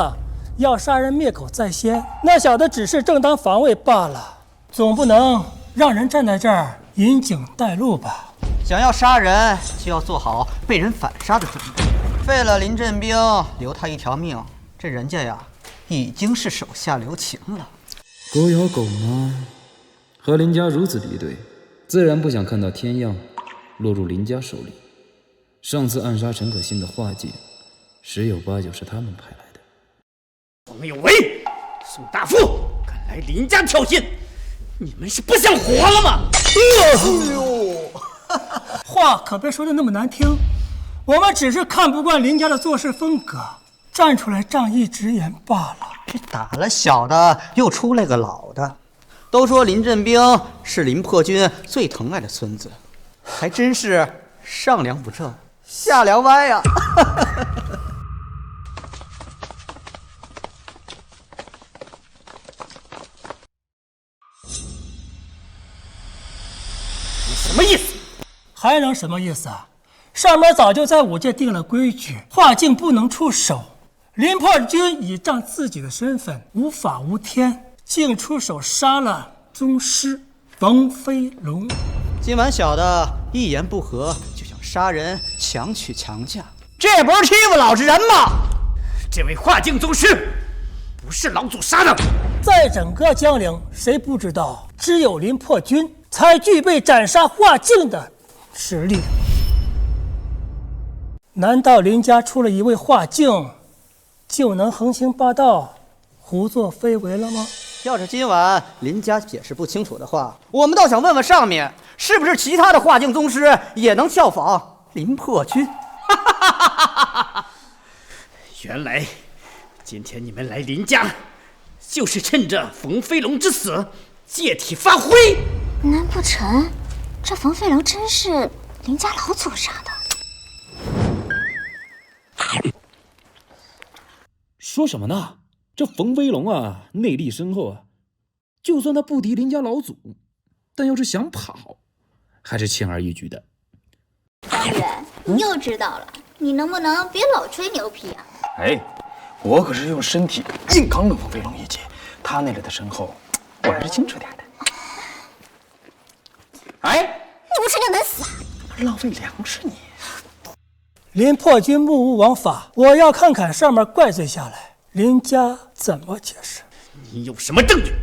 要杀人灭口在先，那小子只是正当防卫罢了，总不能让人站在这儿引颈带路吧？想要杀人，就要做好被人反杀的准备。废了林振兵，留他一条命，这人家呀，已经是手下留情了。狗咬狗嘛，和林家如此敌对，自然不想看到天药落入林家手里。上次暗杀陈可辛的画境，十有八九是他们派来的。黄有为、宋大富敢来林家挑衅，你们是不想活了吗？哎呦，话可别说的那么难听，我们只是看不惯林家的做事风格，站出来仗义直言罢了。这打了小的，又出来个老的。都说林振兵是林破军最疼爱的孙子，还真是上梁不正下梁歪呀！你什么意思？还能什么意思啊？上面早就在五界定了规矩，画境不能出手。林破军倚仗自己的身份无法无天，竟出手杀了宗师冯飞龙。今晚小的一言不合就想杀人强娶强嫁，这不是欺负老实人吗？这位画境宗师不是老祖杀的。在整个江陵，谁不知道只有林破军才具备斩杀画境的实力？难道林家出了一位画境就能横行霸道、胡作非为了吗？要是今晚林家解释不清楚的话，我们倒想问问上面，是不是其他的画境宗师也能效仿林破军？原来今天你们来林家，就是趁着冯飞龙之死借题发挥。难不成这冯飞龙真是林家老祖杀的？说什么呢？这冯飞龙啊，内力深厚啊，就算他不敌林家老祖，但要是想跑，还是轻而易举的。张远，你又知道了，你能不能别老吹牛皮啊？哎，我可是用身体硬刚了冯飞龙一截，他内力的深厚，我还是清楚点的。哎，你不吹就能死啊？浪费粮食你！林破军目无王法，我要看看上面怪罪下来，林家怎么解释？你有什么证据？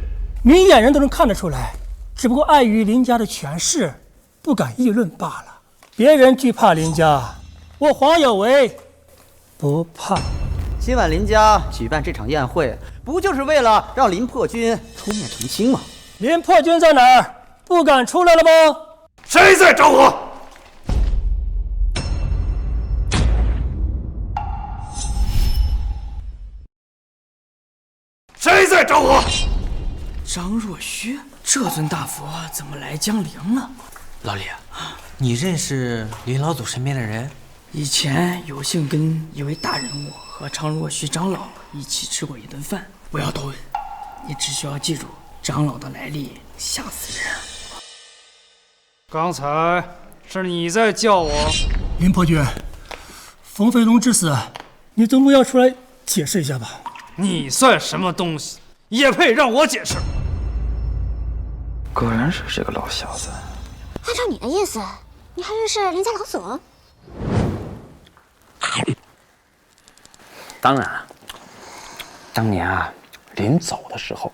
明眼人都能看得出来，只不过碍于林家的权势，不敢议论罢了。别人惧怕林家，我黄有为不怕。今晚林家举办这场宴会，不就是为了让林破军出面澄清吗？林破军在哪儿？不敢出来了吗？谁在找我？谁在找我？张若虚，这尊大佛怎么来江陵了？老李，你认识林老祖身边的人？以前有幸跟一位大人物和张若虚长老一起吃过一顿饭。不要多问，你只需要记住长老的来历，吓死人。刚才是你在叫我。林破军，冯飞龙之死，你总不要出来解释一下吧？你算什么东西，也配让我解释？果然是这个老小子。按照你的意思，你还认识林家老祖？当然了，当年啊，临走的时候，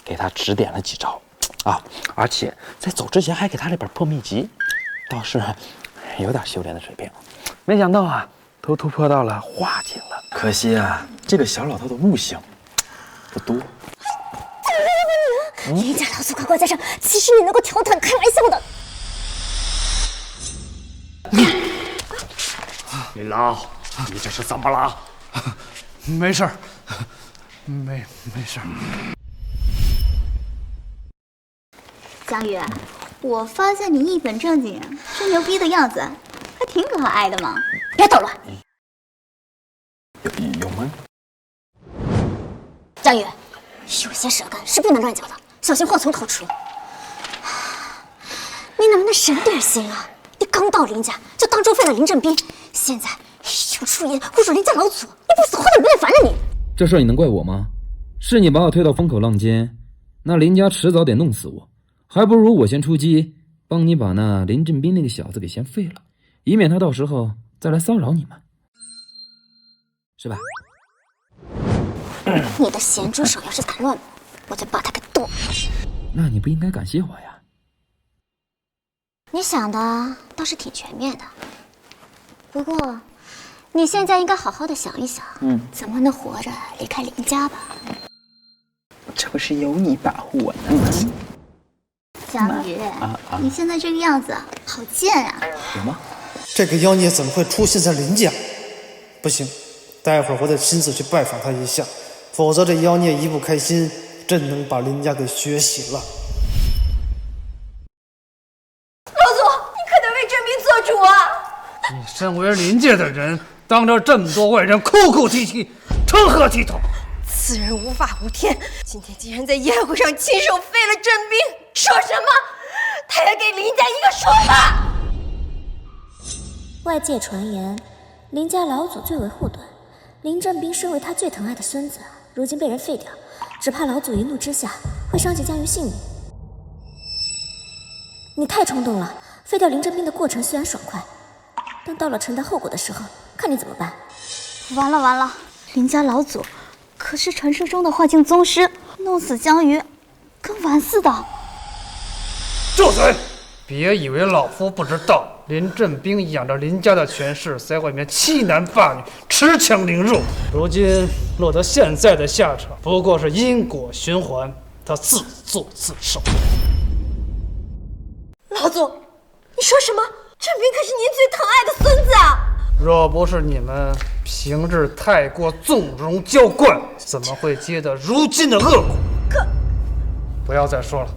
给他指点了几招啊，而且在走之前还给他了本破秘籍，倒是有点修炼的水平。没想到啊，都突破到了化境了。可惜啊，这个小老头的悟性不多。林家老祖高高在上，其实你能够调侃开玩笑的。林老，你这是怎么了？没事儿，没事儿。江宇，我发现你一本正经、吹牛逼的样子，还挺可爱的嘛。别捣乱。有吗？江宇，有些舌根是不能乱嚼的，小心祸从口出。你能不能省点心啊？你刚到林家就当初废了林振斌，现在又出言侮辱林家老祖，你不死活怎么不耐烦了你？这事儿你能怪我吗？是你把我推到风口浪尖，那林家迟早得弄死我，还不如我先出击，帮你把那林振斌那个小子给先废了，以免他到时候再来骚扰你们，是吧？你的咸猪手要是敢乱摸，我就把他给剁了。那你不应该感谢我呀？你想的倒是挺全面的，不过你现在应该好好的想一想，怎么能活着离开林家吧？这不是有你保护我呢吗？江宇，你现在这个样子好贱啊！有吗？这个妖孽怎么会出现在林家？不行，待会儿我得亲自去拜访他一下，否则这妖孽一不开心，真能把林家给血洗了。老祖，你可得为振斌做主啊！你身为林家的人，当着这么多外人哭哭啼啼，成何体统？此人无法无天，今天竟然在宴会上亲手废了振斌，说什么？他要给林家一个说法！外界传言，林家老祖最为护短，林振斌身为他最疼爱的孙子，如今被人废掉，只怕老祖一怒之下会伤及江鱼性命。你太冲动了，废掉林振斌的过程虽然爽快，但到了承担后果的时候，看你怎么办。完了完了，林家老祖可是传说中的化境宗师，弄死江鱼跟玩似的。住嘴！别以为老夫不知道，林振斌仰着林家的权势，在外面欺男霸女，恃强凌弱，如今落得现在的下场，不过是因果循环，他自作自受。老祖，你说什么？振斌可是您最疼爱的孙子啊！若不是你们平日太过纵容娇惯，怎么会结得如今的恶果？不要再说了。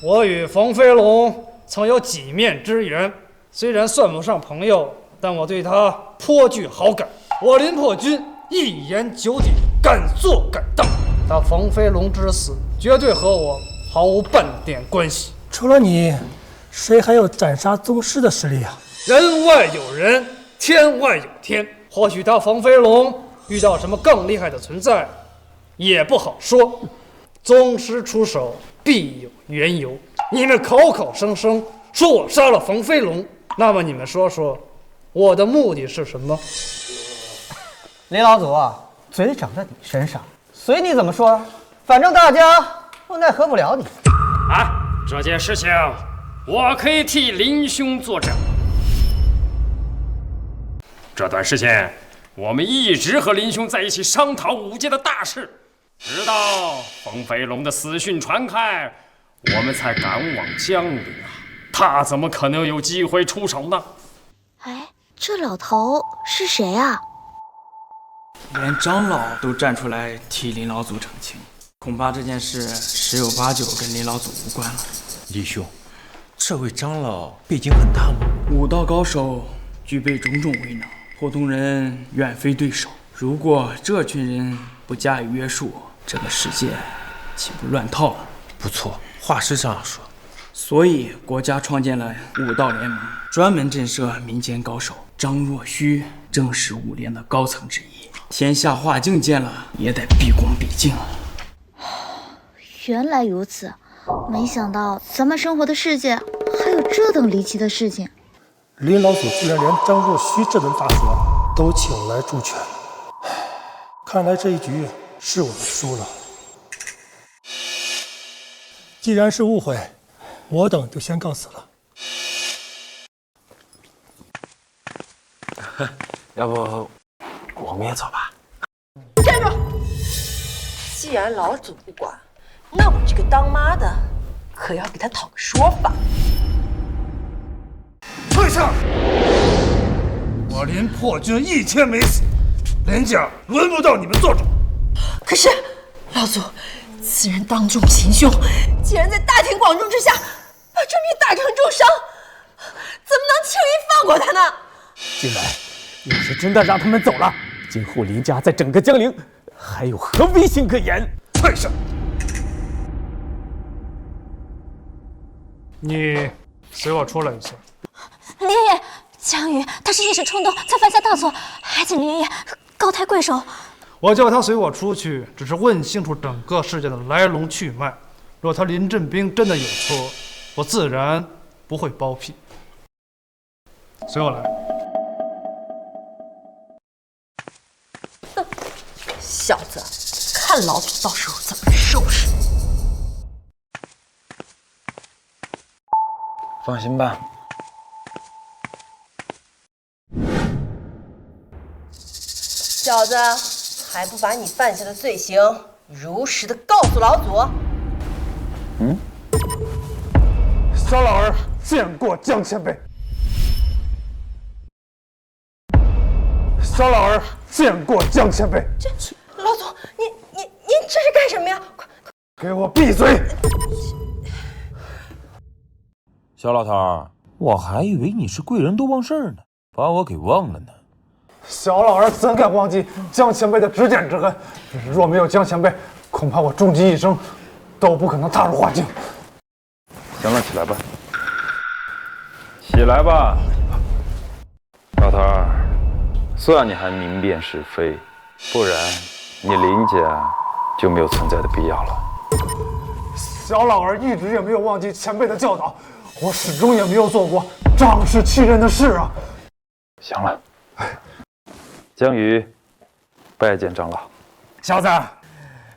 我与冯飞龙曾有几面之缘，虽然算不上朋友，但我对他颇具好感。我林破军一言九鼎，敢做敢当。他冯飞龙之死，绝对和我毫无半点关系。除了你，谁还有斩杀宗师的实力啊？人外有人，天外有天。或许他冯飞龙遇到什么更厉害的存在，也不好说。宗师出手必有缘由。你们口口声声说我杀了冯飞龙，那么你们说说，我的目的是什么？林老祖啊，嘴长在你身上，随你怎么说，反正大家都奈何不了你。这件事情我可以替林兄作证。这段时间，我们一直和林兄在一起商讨武界的大事，直到冯飞龙的死讯传开，我们才赶往江陵啊！他怎么可能有机会出手呢？哎，这老头是谁啊？连长老都站出来替林老祖澄清，恐怕这件事十有八九跟林老祖无关了。李兄，这位长老背景很大吗？武道高手，具备种种威能，普通人远非对手。如果这群人不加以约束，这个世界岂不乱套了？不错，话是这样说。所以国家创建了武道联盟，专门震慑民间高手。张若虚正是武联的高层之一，天下化境见了也得毕恭毕敬啊。原来如此，没想到咱们生活的世界还有这等离奇的事情。林老祖居然连张若虚这等大佛都请来助拳，看来这一局是我们输了。既然是误会，我等就先告辞了。要不我们也走吧？站住！既然老祖不管，那我这个当妈的可要给他讨个说法。退下！我林破军一天没死，林家轮不到你们做主。可是老祖，此人当众行凶，竟然在大庭广众之下把郑斌打成重伤，怎么能轻易放过他呢？既然要是真的让他们走了，今后林家在整个江陵还有何威信可言？退下！你随我出来一下。林爷爷，江宇他是一时冲动才犯下大错，还请林爷爷高抬贵手。我叫他随我出去，只是问清楚整个事件的来龙去脉。若他林振兵真的有错，我自然不会包庇。随我来。小子，看老祖到时候怎么收拾你！放心吧。小子，还不把你犯下的罪行如实的告诉老祖？小老儿见过江前辈。小老儿见过江前辈。老祖，您这是干什么呀？快给我闭嘴！小老头，我还以为你是贵人多忘事呢，把我给忘了呢。小老儿怎敢忘记江前辈的指点之恩？若没有江前辈，恐怕我终其一生都不可能踏入化境。行了，起来吧，起来吧，老头儿，算你还明辨是非，不然你林家就没有存在的必要了。小老儿一直也没有忘记前辈的教导，我始终也没有做过仗势欺人的事啊。行了，江宇，拜见长老。小子，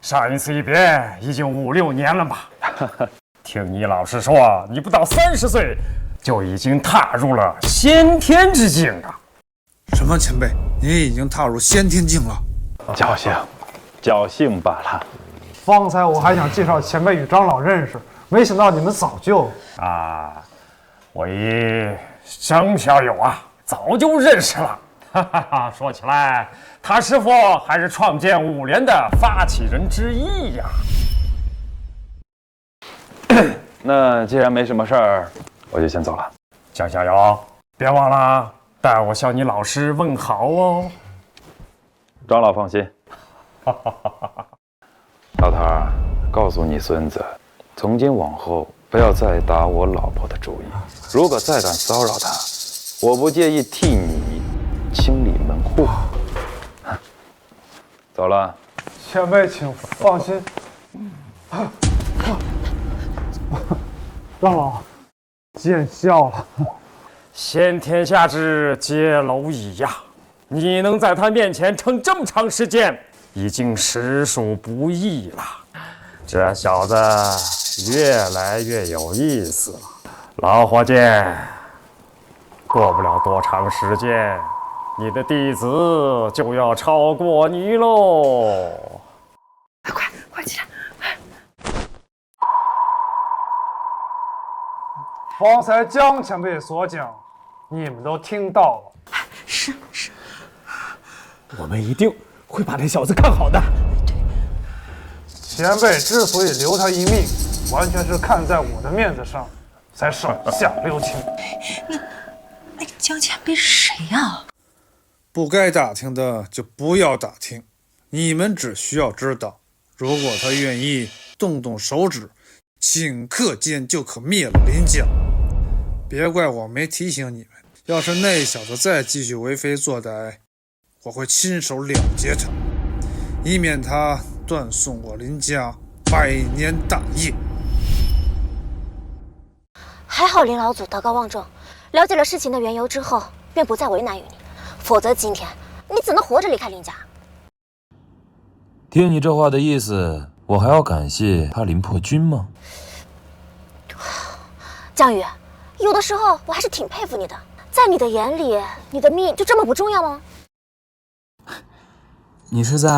上一次一别已经5、6年了吧？听你老师说，你不到30岁就已经踏入了先天之境啊！什么前辈？您已经踏入先天境了？侥幸罢了。方才我还想介绍前辈与长老认识，没想到你们早就我与张小友早就认识了。哈哈，说起来，他师傅还是创建5联的发起人之一呀。那既然没什么事儿，我就先走了。江小友，别忘了代我向你老师问好哦。长老放心。老头儿，告诉你孙子，从今往后不要再打我老婆的主意。如果再敢骚扰她，我不介意替你清理门户。走了。前辈请放心。长老，见笑了。先天下之皆蝼蚁呀！你能在他面前撑这么长时间，已经实属不易了。这小子越来越有意思了。老伙计，过不了多长时间，你的弟子就要超过你喽！快起来！方才江前辈所讲，你们都听到了。是，我们一定会把这小子看好的。前辈之所以留他一命，完全是看在我的面子上，才手下留情。那个江前辈是谁呀？不该打听的就不要打听，你们只需要知道，如果他愿意动动手指，顷刻间就可灭了林家。别怪我没提醒你们，要是那小子再继续为非作歹，我会亲手了结他，以免他断送我林家100年大业。还好林老祖德高望重，了解了事情的缘由之后，便不再为难于你，否则今天你怎能活着离开林家？听你这话的意思，我还要感谢他林破军吗？江宇，有的时候我还是挺佩服你的。在你的眼里，你的命就这么不重要吗？你是在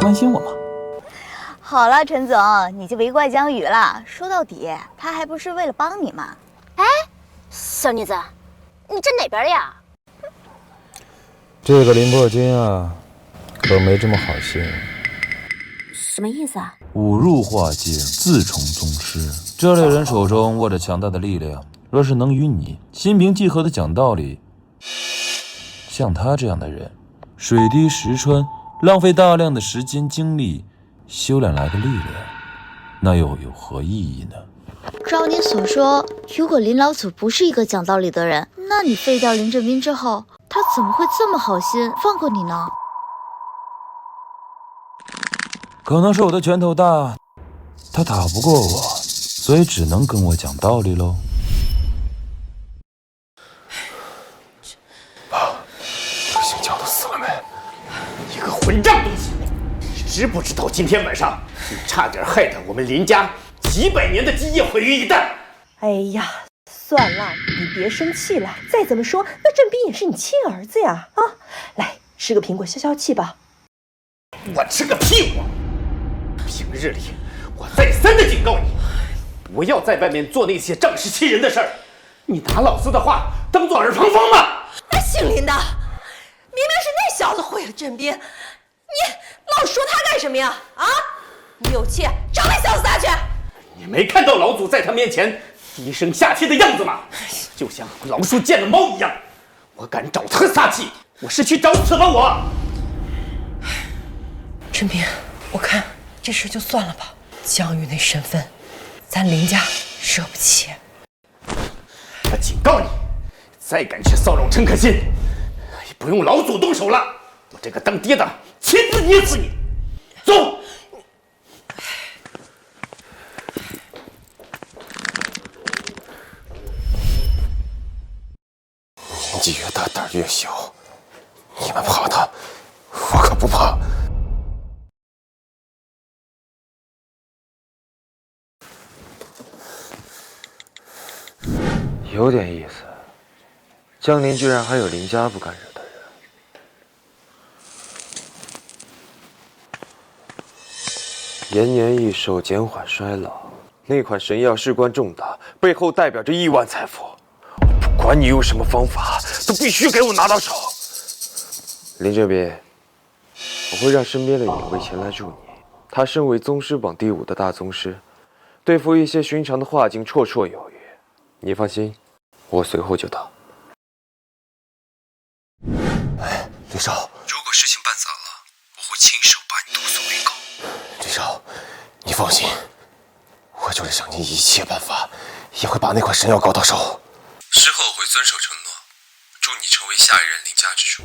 关心我吗？好了，陈总，你就别怪江宇了。说到底，他还不是为了帮你嘛。哎，小妮子，你站哪边呀？这个林破军啊，可没这么好心。什么意思啊？误入化境，自称宗师，这类人手中握着强大的力量，若是能与你心平气和的讲道理，像他这样的人，水滴石穿，浪费大量的时间精力修炼来的力量，那又有何意义呢？照你所说，如果林老祖不是一个讲道理的人，那你废掉林振斌之后，他怎么会这么好心放过你呢？可能是我的拳头大，他打不过我，所以只能跟我讲道理喽。爸，这姓焦的死了没？一个混账东西！你知不知道今天晚上你差点害得我们林家几百年的基业毁于一旦？哎呀，算了，你别生气了。再怎么说，那振斌也是你亲儿子呀！啊，来吃个苹果消消气吧。我吃个屁我！平日里我再三的警告你，不要在外面做那些仗势欺人的事儿。你拿老四的话当做耳旁风吗？那姓林的，明明是那小子毁了振斌，你老说他干什么呀？啊！你有气找那小子打去！你没看到老祖在他面前低声下气的样子吗？就像老鼠见了猫一样。我敢找他撒气，我是去找死吧我！振斌，我看这事就算了吧。江玉那身份，咱林家惹不起。我警告你，再敢去骚扰陈可辛，也不用老祖动手了。我这个当爹的亲自捏死你！走。年纪越大，胆儿越小。你们怕他，我可不怕。有点意思，江林居然还有林家不敢惹的人。延年益寿，减缓衰老，那款神药事关重大，背后代表着亿万财富。不管你用什么方法，都必须给我拿到手。林振斌，我会让身边的隐卫前来助你。他身为宗师榜第5的大宗师，对付一些寻常的化境绰绰有余。你放心，我随后就到。哎，李少，如果事情办砸了，我会亲手把你毒死为口。李少，你放心，我就是想尽一切办法，也会把那款神药搞到手。事后我会遵守承诺，祝你成为下一任林家之主。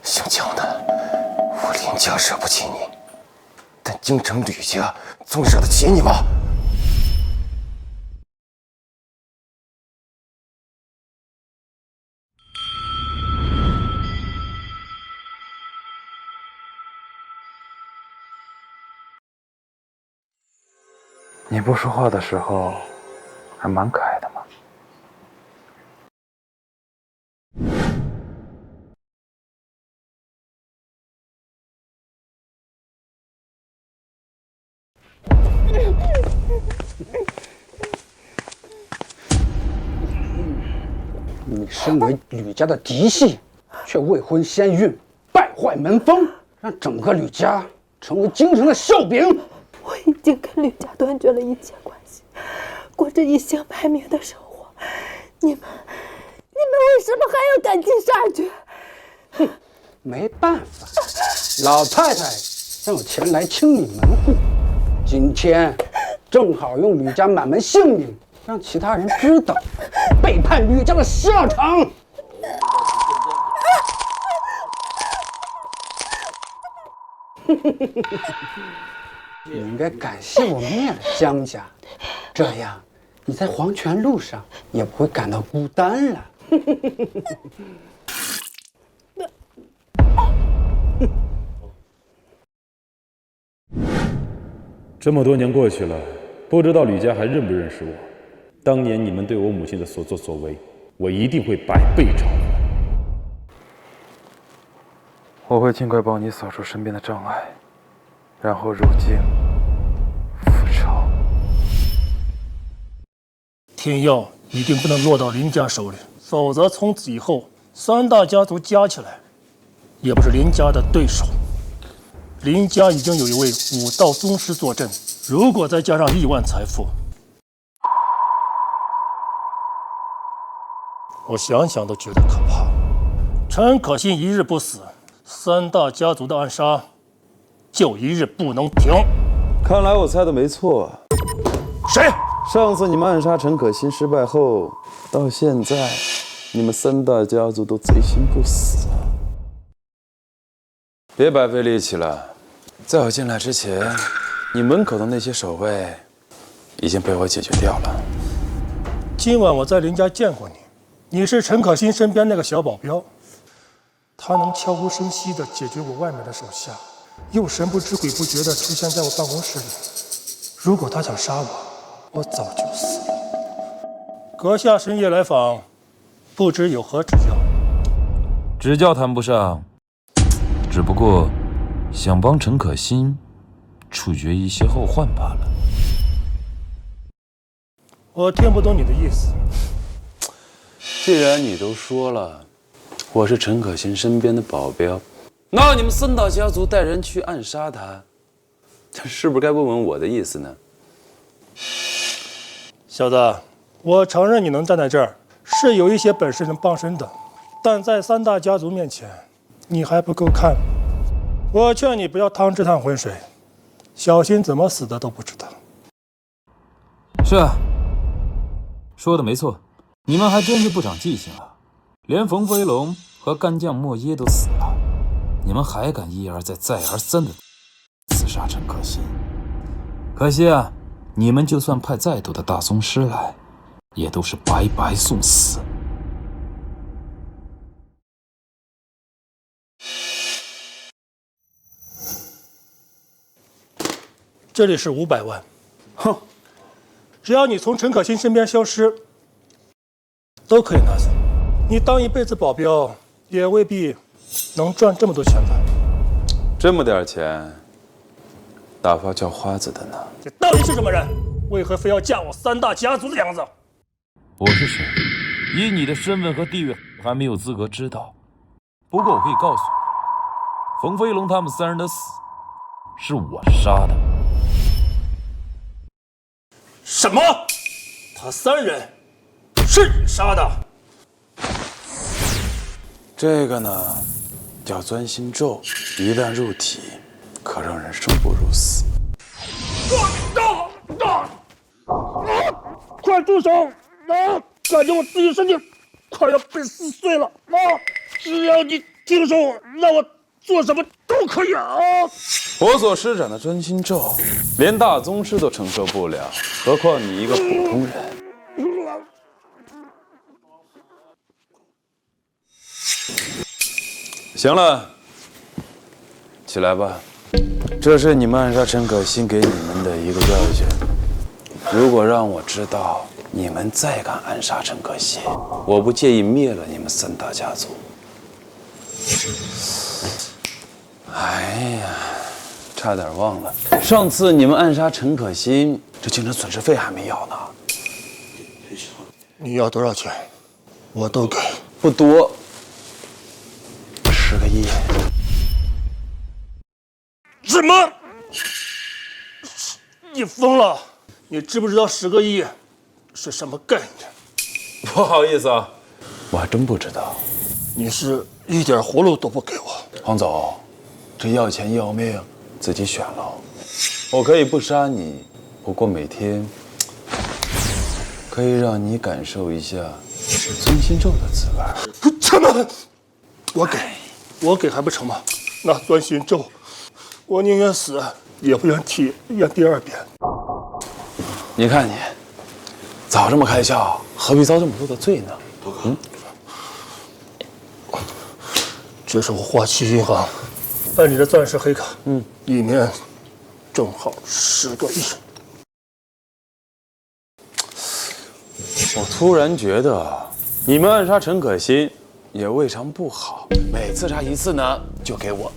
姓江的，我林家惹不起你，但京城吕家总惹得起你吗？你不说话的时候，还蛮可爱的嘛。你身为吕家的嫡系，却未婚先孕，败坏门风，让整个吕家成为京城的笑柄。我已经跟吕家断绝了一切关系，过着一姓埋名的生活。你们为什么还要赶尽杀绝？哼，没办法，老太太让我前来清理门户，今天正好用吕家满门姓名，让其他人知道背叛吕家的下场。你应该感谢我灭了江家，这样你在黄泉路上也不会感到孤单了。这么多年过去了，不知道吕家还认不认识我？当年你们对我母亲的所作所为，我一定会百倍偿还。我会尽快帮你扫除身边的障碍，然后入京复仇。天药一定不能落到林家手里，否则从此以后三大家族加起来，也不是林家的对手。林家已经有一位武道宗师坐镇，如果再加上亿万财富，我想想都觉得可怕。陈可辛一日不死，三大家族的暗杀就一日不能停。看来我猜的没错。谁？上次你们暗杀陈可辛失败后，到现在，你们三大家族都贼心不死啊！别白费力气了，在我进来之前，你门口的那些守卫已经被我解决掉了。今晚我在林家见过你，你是陈可辛身边那个小保镖，他能悄无声息地解决我外面的手下，又神不知鬼不觉地出现在我办公室里。如果他想杀我，我早就死了。阁下深夜来访，不知有何指教？指教谈不上，只不过想帮陈可辛处决一些后患罢了。我听不懂你的意思。既然你都说了，我是陈可辛身边的保镖，那你们三大家族带人去暗杀他，是不是该问问我的意思呢？小子，我承认你能站在这儿，是有一些本事能傍身的，但在三大家族面前，你还不够看。我劝你不要趟这趟浑水，小心怎么死的都不知道。是啊，说的没错，你们还真是不长记性啊！连冯飞龙和干将莫耶都死了，你们还敢一而再再而三的刺杀陈可辛？可惜啊，你们就算派再多的大宗师来，也都是白白送死。这里是500万，哼，只要你从陈可辛身边消失，都可以拿走。你当一辈子保镖，也未必能赚这么多钱吧？这么点钱，打发叫花子的呢？你到底是什么人？为何非要架我三大家族的梁子？我是谁？以你的身份和地位，还没有资格知道。不过我可以告诉你，冯飞龙他们三人的死，是我杀的。什么？他三人是你杀的？这个呢，叫钻心咒，一旦入体，可让人生不如死。快住手！感觉我自己身体快要被撕碎了！只要你停手，让我做什么都可以啊！我所施展的钻心咒，连大宗师都承受不了，何况你一个普通人？行了，起来吧。这是你们暗杀陈可辛给你们的一个教训。如果让我知道你们再敢暗杀陈可辛，我不介意灭了你们三大家族。哎呀，差点忘了，上次你们暗杀陈可辛，这精神损失费还没要呢。你要多少钱，我都给。不多，10个亿。什么？你疯了？你知不知道10个亿是什么概念？不好意思啊，我还真不知道。你是一点活路都不给我。黄总，这要钱要命自己选了。我可以不杀你，不过每天可以让你感受一下钻心咒的滋味。什么？我给还不成吗？那钻心咒，我宁愿死，也不愿体验第2遍。你看你，早这么开窍，何必遭这么多的罪呢？这是我花旗银行办理的钻石黑卡，一年正好10个亿。我突然觉得，你们暗杀陈可辛也未尝不好。每刺杀一次呢，就给我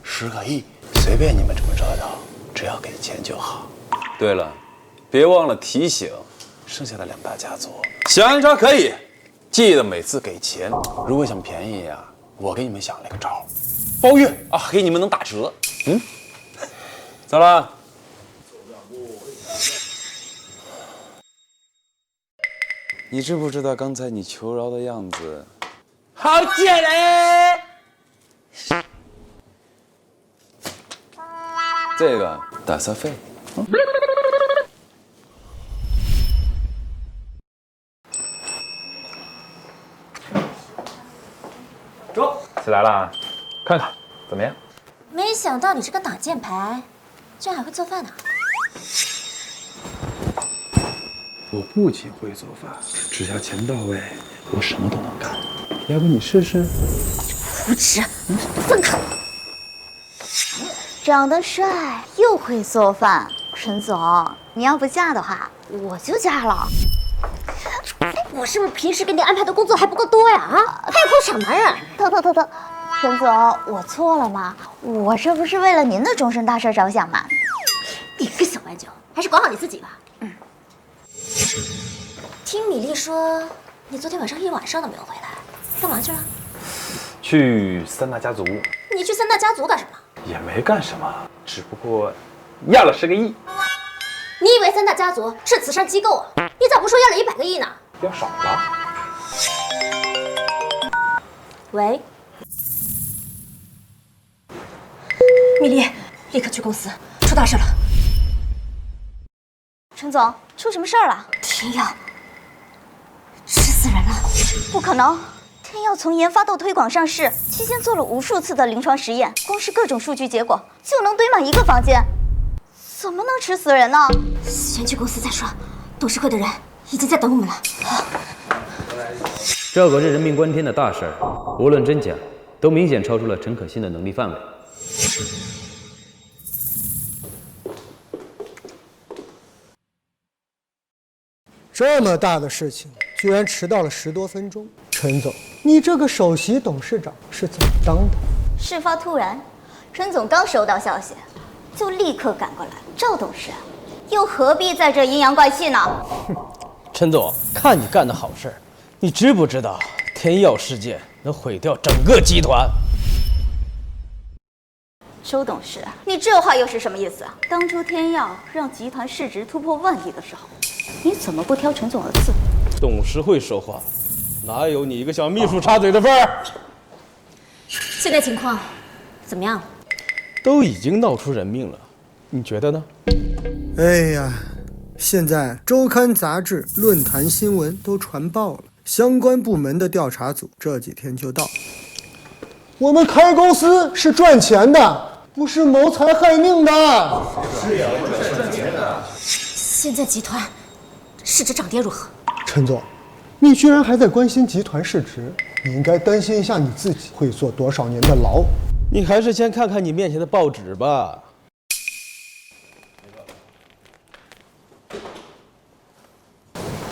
10个亿，随便你们怎么折腾，只要给钱就好。对了，别忘了提醒剩下的2大家族，想暗杀可以，记得每次给钱。如果想便宜呀，我给你们想了一个招，包月啊，给你们能打折。走了。你知不知道刚才你求饶的样子？好贱嘞！这个打杂费。走，起来了，看看怎么样？没想到你这个挡箭牌，居然还会做饭呢！我不仅会做饭，只要钱到位，我什么都能干。要不你试试？无耻！分开！长得帅又会做饭，陈总，你要不嫁的话，我就嫁了。我是不是平时给你安排的工作还不够多呀？还有空赏男人？等，陈总，我错了吗？我这不是为了您的终身大事着想吗？你个小白酒，还是管好你自己吧。听米粒说，你昨天晚上1晚上都没有回来，干嘛去了？去3大家族。你去3大家族干什么？也没干什么，只不过要了10个亿。你以为3大家族是慈善机构啊？你咋不说要了100个亿呢？要少了。喂，米粒，立刻去公司，出大事了。陈总，出什么事儿了？天药吃死人了！不可能！天药从研发到推广上市期间做了无数次的临床实验，光是各种数据结果就能堆满一个房间，怎么能吃死人呢？先去公司再说，董事会的人已经在等我们了。这可是人命关天的大事儿，无论真假，都明显超出了陈可辛的能力范围。这么大的事情，居然迟到了10多分钟。陈总，你这个首席董事长是怎么当的？事发突然，陈总刚收到消息，就立刻赶过来。赵董事，又何必在这阴阳怪气呢？陈总，看你干的好事，你知不知道天耀事件能毁掉整个集团？周董事，你这话又是什么意思？当初天耀让集团市值突破1万亿的时候，你怎么不挑陈总的刺？董事会说话，哪有你一个小秘书插嘴的份儿？现在情况怎么样？都已经闹出人命了，你觉得呢？哎呀，现在周刊杂志、论坛新闻都传爆了，相关部门的调查组这几天就到。我们开公司是赚钱的，不是谋财害命的。是呀，是赚钱的。现在集团市值涨跌如何？陈总，你居然还在关心集团市值，你应该担心一下你自己会坐多少年的牢。你还是先看看你面前的报纸吧。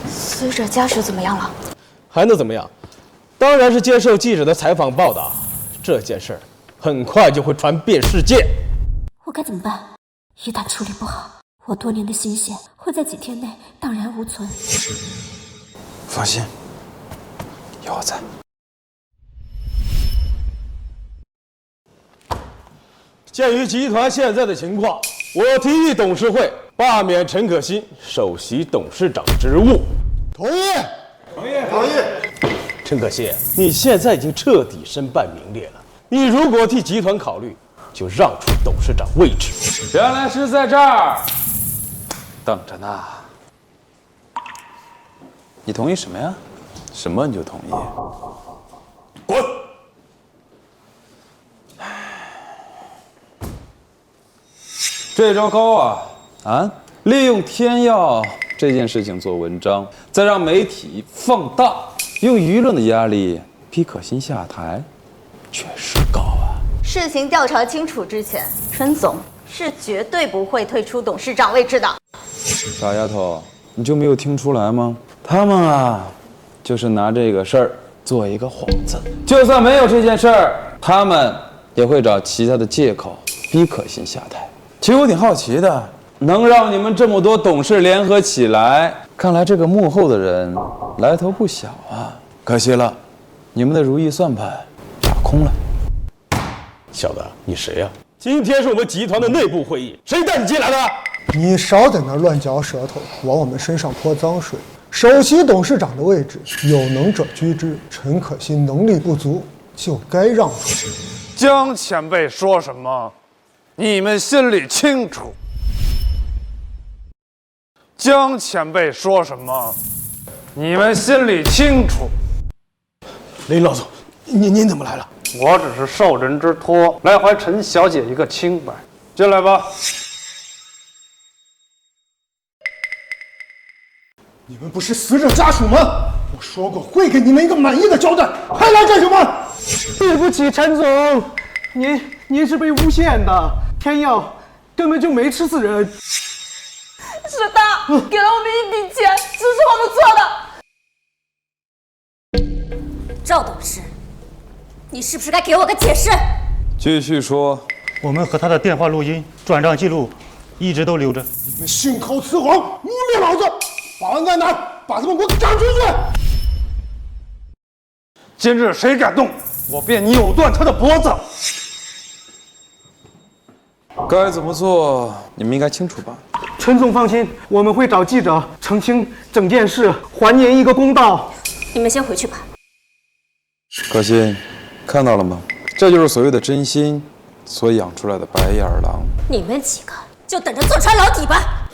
死者家属怎么样了？还能怎么样？当然是接受记者的采访报道。这件事儿很快就会传遍世界。我该怎么办？一旦处理不好，我多年的心血会在几天内荡然无存。放心，有我在。鉴于集团现在的情况，我提议董事会罢免陈可辛首席董事长职务。同意。同意。陈可辛，你现在已经彻底身败名裂了。你如果替集团考虑，就让出董事长位置。原来是在这儿，等着呢。你同意什么呀？什么你就同意？滚！这招高啊！利用天耀这件事情做文章，再让媒体放大，用舆论的压力逼可心下台，确实高啊。事情调查清楚之前，陈总是绝对不会退出董事长位置的。傻丫头，你就没有听出来吗？他们啊，就是拿这个事儿做一个幌子。就算没有这件事儿，他们也会找其他的借口逼可心下台。其实我挺好奇的，能让你们这么多董事联合起来，看来这个幕后的人来头不小啊。可惜了，你们的如意算盘打空了。小子，你谁呀？今天是我们集团的内部会议，谁带你进来的？你少在那乱嚼舌头，往我们身上泼脏水。首席董事长的位置，有能者居之。陈可辛能力不足，就该让出去。江前辈说什么，你们心里清楚。江前辈说什么，你们心里清楚。林老总，您怎么来了？我只是受人之托，来还陈小姐一个清白。进来吧。你们不是死者家属吗？我说过会给你们一个满意的交代，还来干什么？对不起，陈总，您是被诬陷的，天耀根本就没吃死人。是他给了我们一笔钱，这是我们做的。赵董事，你是不是该给我个解释？继续说。我们和他的电话录音、转账记录一直都留着。你们信口雌黄，污蔑老子！保安在哪？把他们给我赶出去！今日谁敢动，我便扭断他的脖子。该怎么做，你们应该清楚吧？陈总放心，我们会找记者澄清整件事，还您一个公道。你们先回去吧。可心，看到了吗？这就是所谓的真心所养出来的白眼狼。你们几个就等着坐穿牢底吧。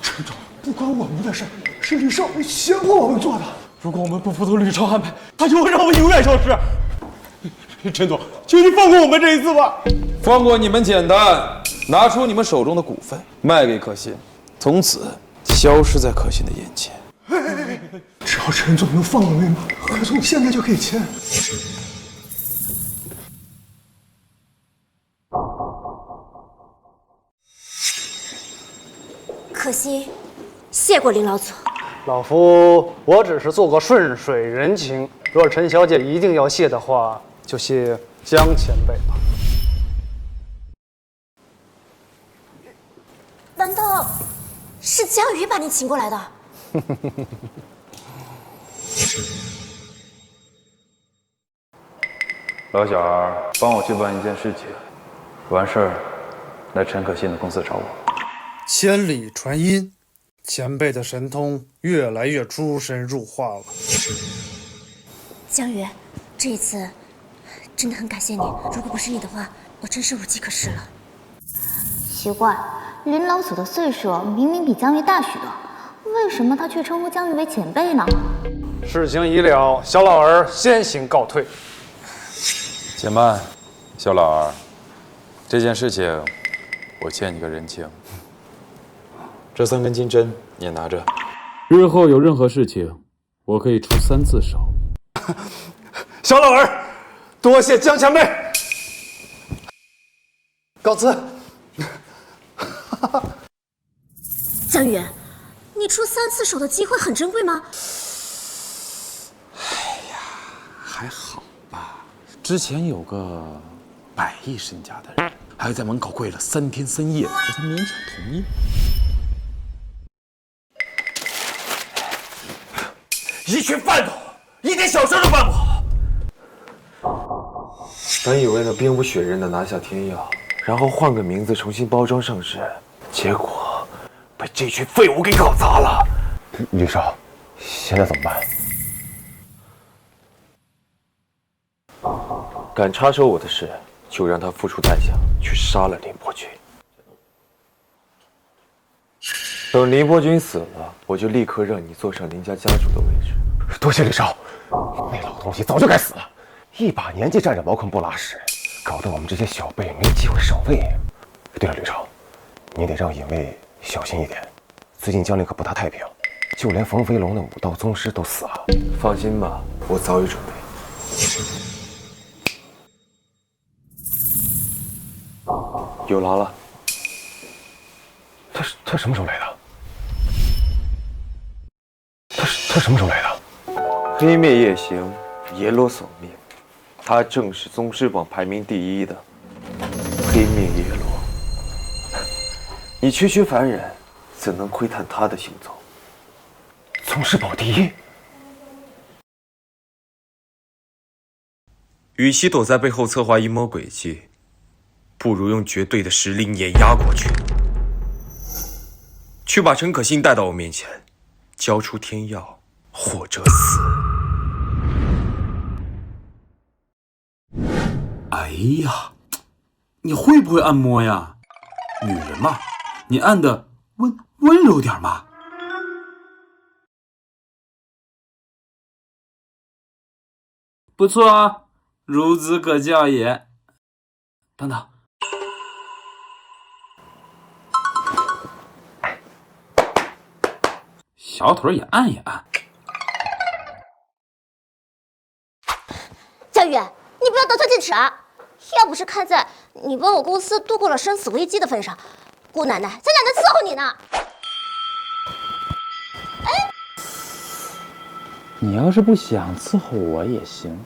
陈总，不关我们的事，是李少胁迫我们做的。如果我们不服从吕超安排，他就会让我们永远消失。陈总，求你放过我们这一次吧。放过你们简单，拿出你们手中的股份卖给可心，从此消失在可心的眼前。只要陈总能放我们一马，合同现在就可以签。可惜，谢过林老总。老夫我只是做个顺水人情，若陈小姐一定要谢的话，就谢江前辈吧。难道是江宇把你请过来的？老小儿，帮我去办一件事情，完事儿来陈可辛的公司找我。千里传音，前辈的神通越来越出神入化了。江宇，这一次真的很感谢你，如果不是你的话，我真是无计可施了。奇怪，林老祖的岁数明明比江玉大许多，为什么他却称呼江玉为前辈呢？事情已了，小老儿先行告退。且慢，小老儿，这件事情我欠你个人情。这3根金针你也拿着，日后有任何事情，我可以出3次手。小老儿，多谢江前辈，告辞。江宇，你出3次手的机会很珍贵吗？还好吧，之前有个100亿身家的人，还在门口跪了3天3夜，我才勉强同意。一群饭桶，一点小事都办不好。本以为能兵无血刃的拿下天耀，然后换个名字重新包装上市，结果被这群废物给搞砸了。吕少，现在怎么办？敢插手我的事，就让他付出代价去杀了林伯君。等林伯君死了，我就立刻让你坐上林家家主的位置。多谢吕少，那老东西早就该死了，一把年纪占着茅坑不拉屎，搞得我们这些小辈没机会上位。对了，吕少，你得让尹卫小心一点，最近江里可不大太平，就连冯飞龙的武道宗师都死了。放心吧，我早有准备。有劳了。他什么时候来的？他什么时候来的？黑灭夜行，耶罗所灭，他正是宗师榜排名第1的黑灭耶罗。你区区凡人，怎能窥探他的行踪？宗师榜第1。与其躲在背后策划阴谋诡计，不如用绝对的实力碾压过去。去把陈可辛带到我面前，交出天药，或者死。哎呀，你会不会按摩呀？女人嘛，你按的温柔点嘛。不错啊，孺子可教也。等等。小腿也按一按。江宇，你不要得寸进尺啊！要不是看在你帮我公司度过了生死危机的份上，姑奶奶才懒得伺候你呢。你要是不想伺候我也行，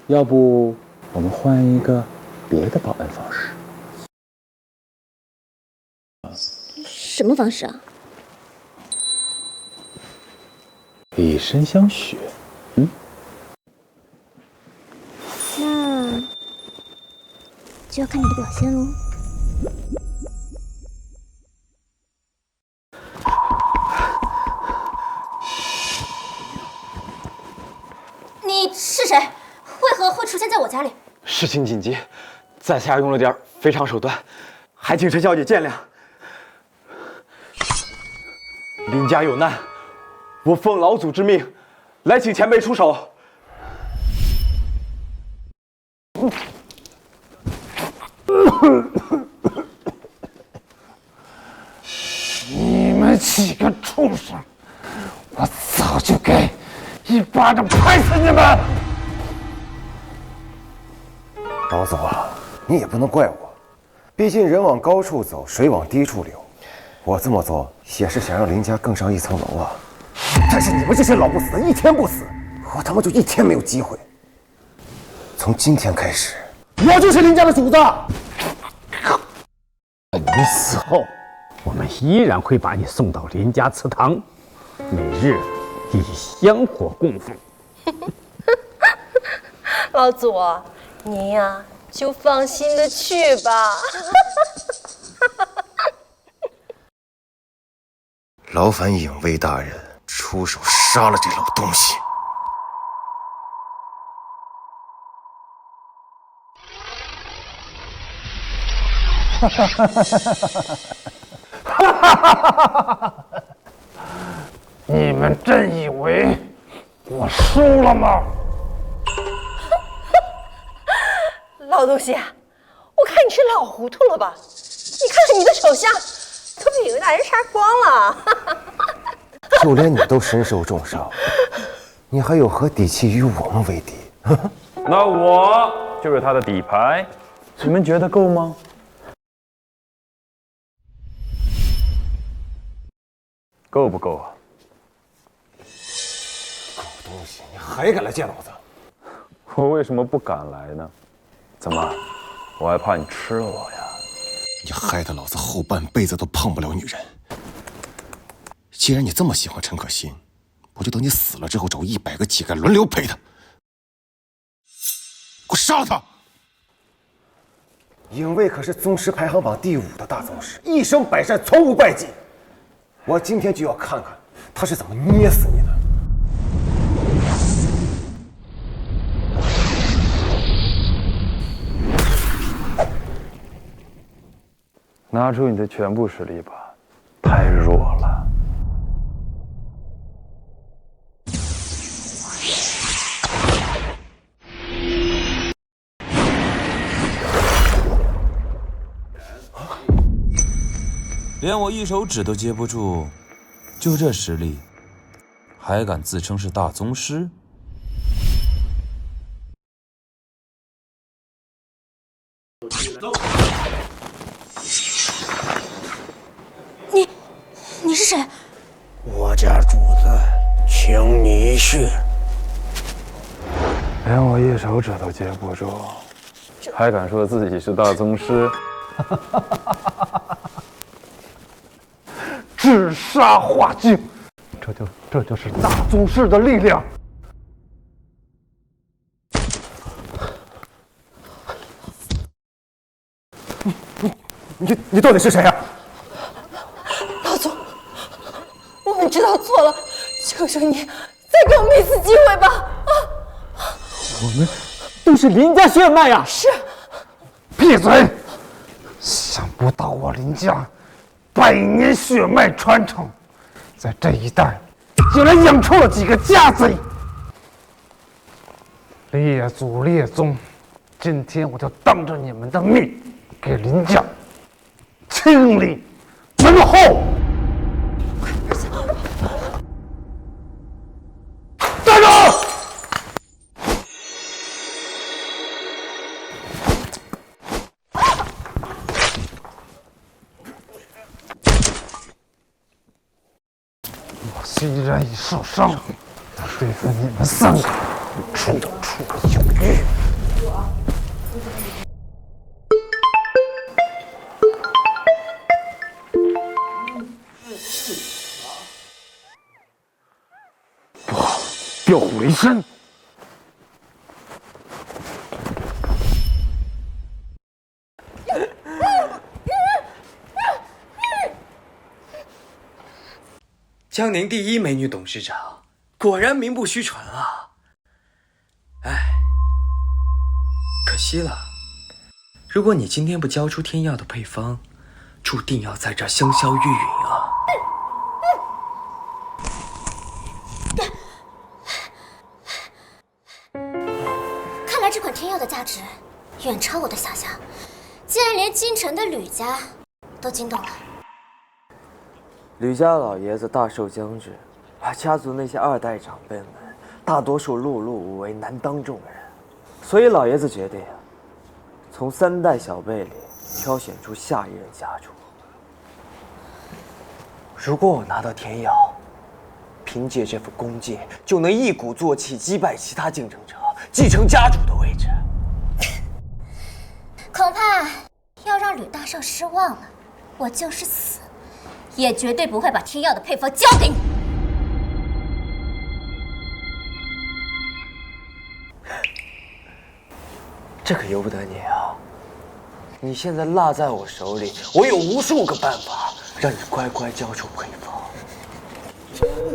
要不我们换一个别的报恩方式。什么方式啊？以身相许，那就要看你的表现喽。你是谁？为何会出现在我家里？事情紧急，在下用了点非常手段，还请陈小姐见谅。林家有难，我奉老祖之命，来请前辈出手。你们几个畜生，我早就该一巴掌拍死你们！老祖啊，你也不能怪我，毕竟人往高处走，水往低处流。我这么做也是想让林家更上一层楼啊。但是你们这些老不死的，一天不死，我他妈就一天没有机会。从今天开始，我就是林家的主子。你死后，我们依然会把你送到林家祠堂，每日以香火供奉。老祖，您呀就放心的去吧。劳烦影卫大人出手杀了这老东西。你们真以为我输了吗？老东西，我看你是老糊涂了吧？你看看你的手下，都被影卫大人杀光了。就连你都身受重伤，你还有何底气与我们为敌？那我就是他的底牌，你们觉得够吗？够不够啊？狗东西，你还敢来见老子？我为什么不敢来呢？怎么，我还怕你吃了我呀？你害得老子后半辈子都碰不了女人。既然你这么喜欢陈可辛，我就等你死了之后找100个乞丐轮流陪他。给我杀了他！影卫可是宗师排行榜第5的大宗师，一生百战，从无败绩。我今天就要看看他是怎么捏死你的。拿出你的全部实力吧，太弱了。连我一手指都接不住，就这实力，还敢自称是大宗师？你是谁？我家主子请你一叙。连我一手指都接不住，还敢说自己是大宗师？治沙化境，这就是大宗师的力量。你到底是谁呀？老总，我们知道错了，求求你再给我们一次机会吧！我们都是林家血脉呀！是。闭嘴！想不到我林家100年血脉传承，在这一代竟然养出了几个家贼！列祖列宗，今天我就当着你们的面，给林家清理门后！站住！我虽然已受伤，但对付你们3个，绰绰有余。调虎离山。江宁第一美女董事长，果然名不虚传啊！哎，可惜了，如果你今天不交出天药的配方，注定要在这香消玉殒啊！看来这款天药的价值远超我的想象，竟然连京城的吕家都惊动了。吕家老爷子大寿将至，家族那些2代长辈们大多数碌碌无为，难当众人，所以老爷子决定从3代小辈里挑选出下一任家主。如果我拿到天药，凭借这份弓箭就能一鼓作气击败其他竞争者，继承家主的位置。恐怕要让吕大少失望了，我就是死也绝对不会把天药的配方交给你。这可由不得你啊！你现在落在我手里，我有无数个办法让你乖乖交出配方。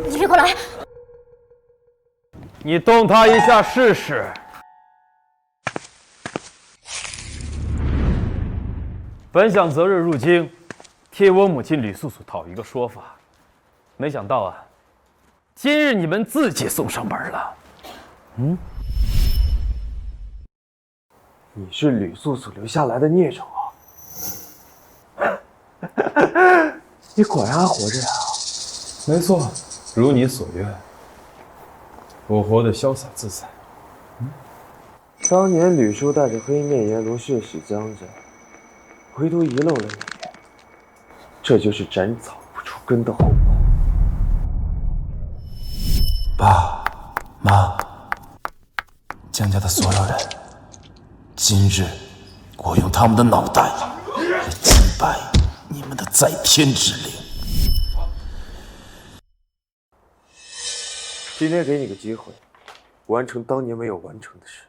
你别过来！你动他一下试试。本想择日入京，替我母亲吕素素讨一个说法，没想到啊，今日你们自己送上门了。你是吕素素留下来的孽种啊！你果然还活着呀！没错，如你所愿，我活得潇洒自在。当年吕叔带着黑面阎罗血洗江镇，唯独遗漏了你，这就是斩草不除根的后果。爸妈，江家的所有人，今日我用他们的脑袋来击败你们的在天之灵。今天给你个机会，完成当年没有完成的事。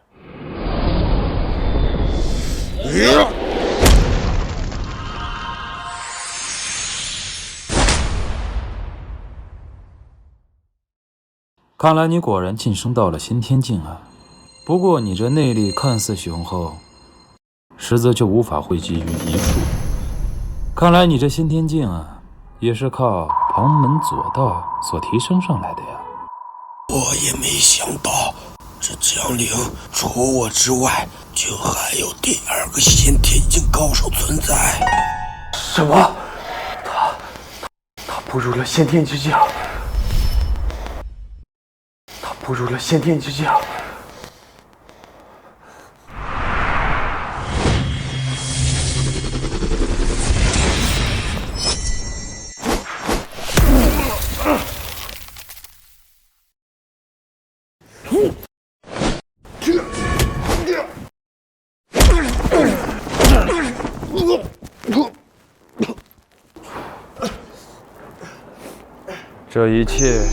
看来你果然晋升到了先天境啊！不过你这内力看似雄厚，实则却无法汇集于一处。看来你这先天境啊，也是靠旁门左道所提升上来的呀。我也没想到，这江陵除我之外，竟还有第2个先天境高手存在。什么？步入了先天之境，他步入了先天之境。这一切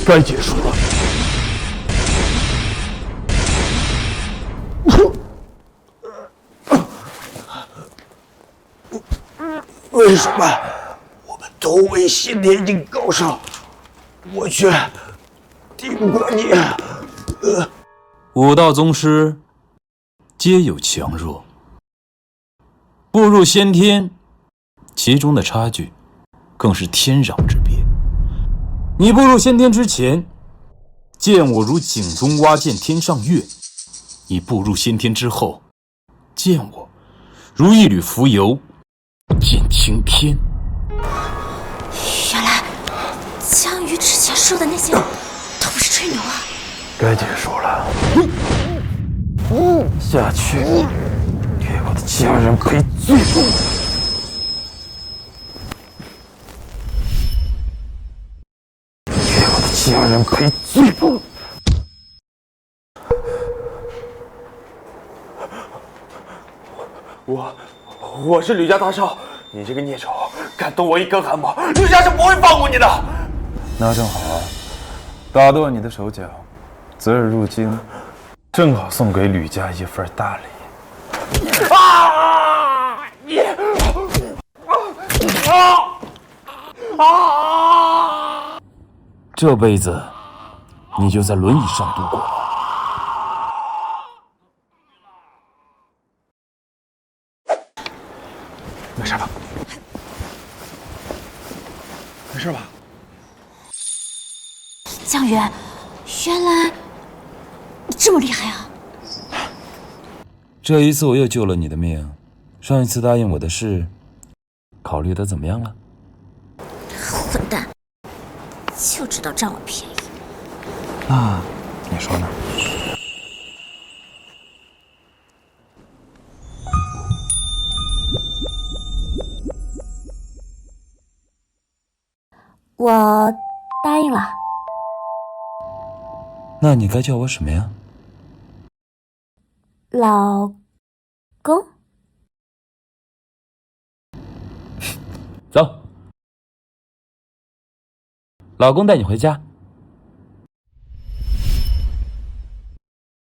该结束了。为什么我们都为先天境高手，我却敌不过你？武道宗师皆有强弱，步入先天，其中的差距更是天壤之别。你步入先天之前，见我如井中蛙见天上月；你步入先天之后，见我如一缕浮游见青天。原来江鱼之前说的那些都不是吹牛啊！该结束了。下去，给我的家人赔罪！给我的家人赔罪！我是吕家大少，你这个孽种，敢动我一根汗毛，吕家是不会放过你的。那正好，打断你的手脚，择日入京，正好送给吕家一份大礼。这辈子你就在轮椅上度过。没事吧？没事吧？江鱼，原来你这么厉害啊！这一次我又救了你的命，上一次答应我的事，考虑的怎么样了？混蛋，就知道占我便宜。那你说呢？我答应了。那你该叫我什么呀？老公。走，老公带你回家。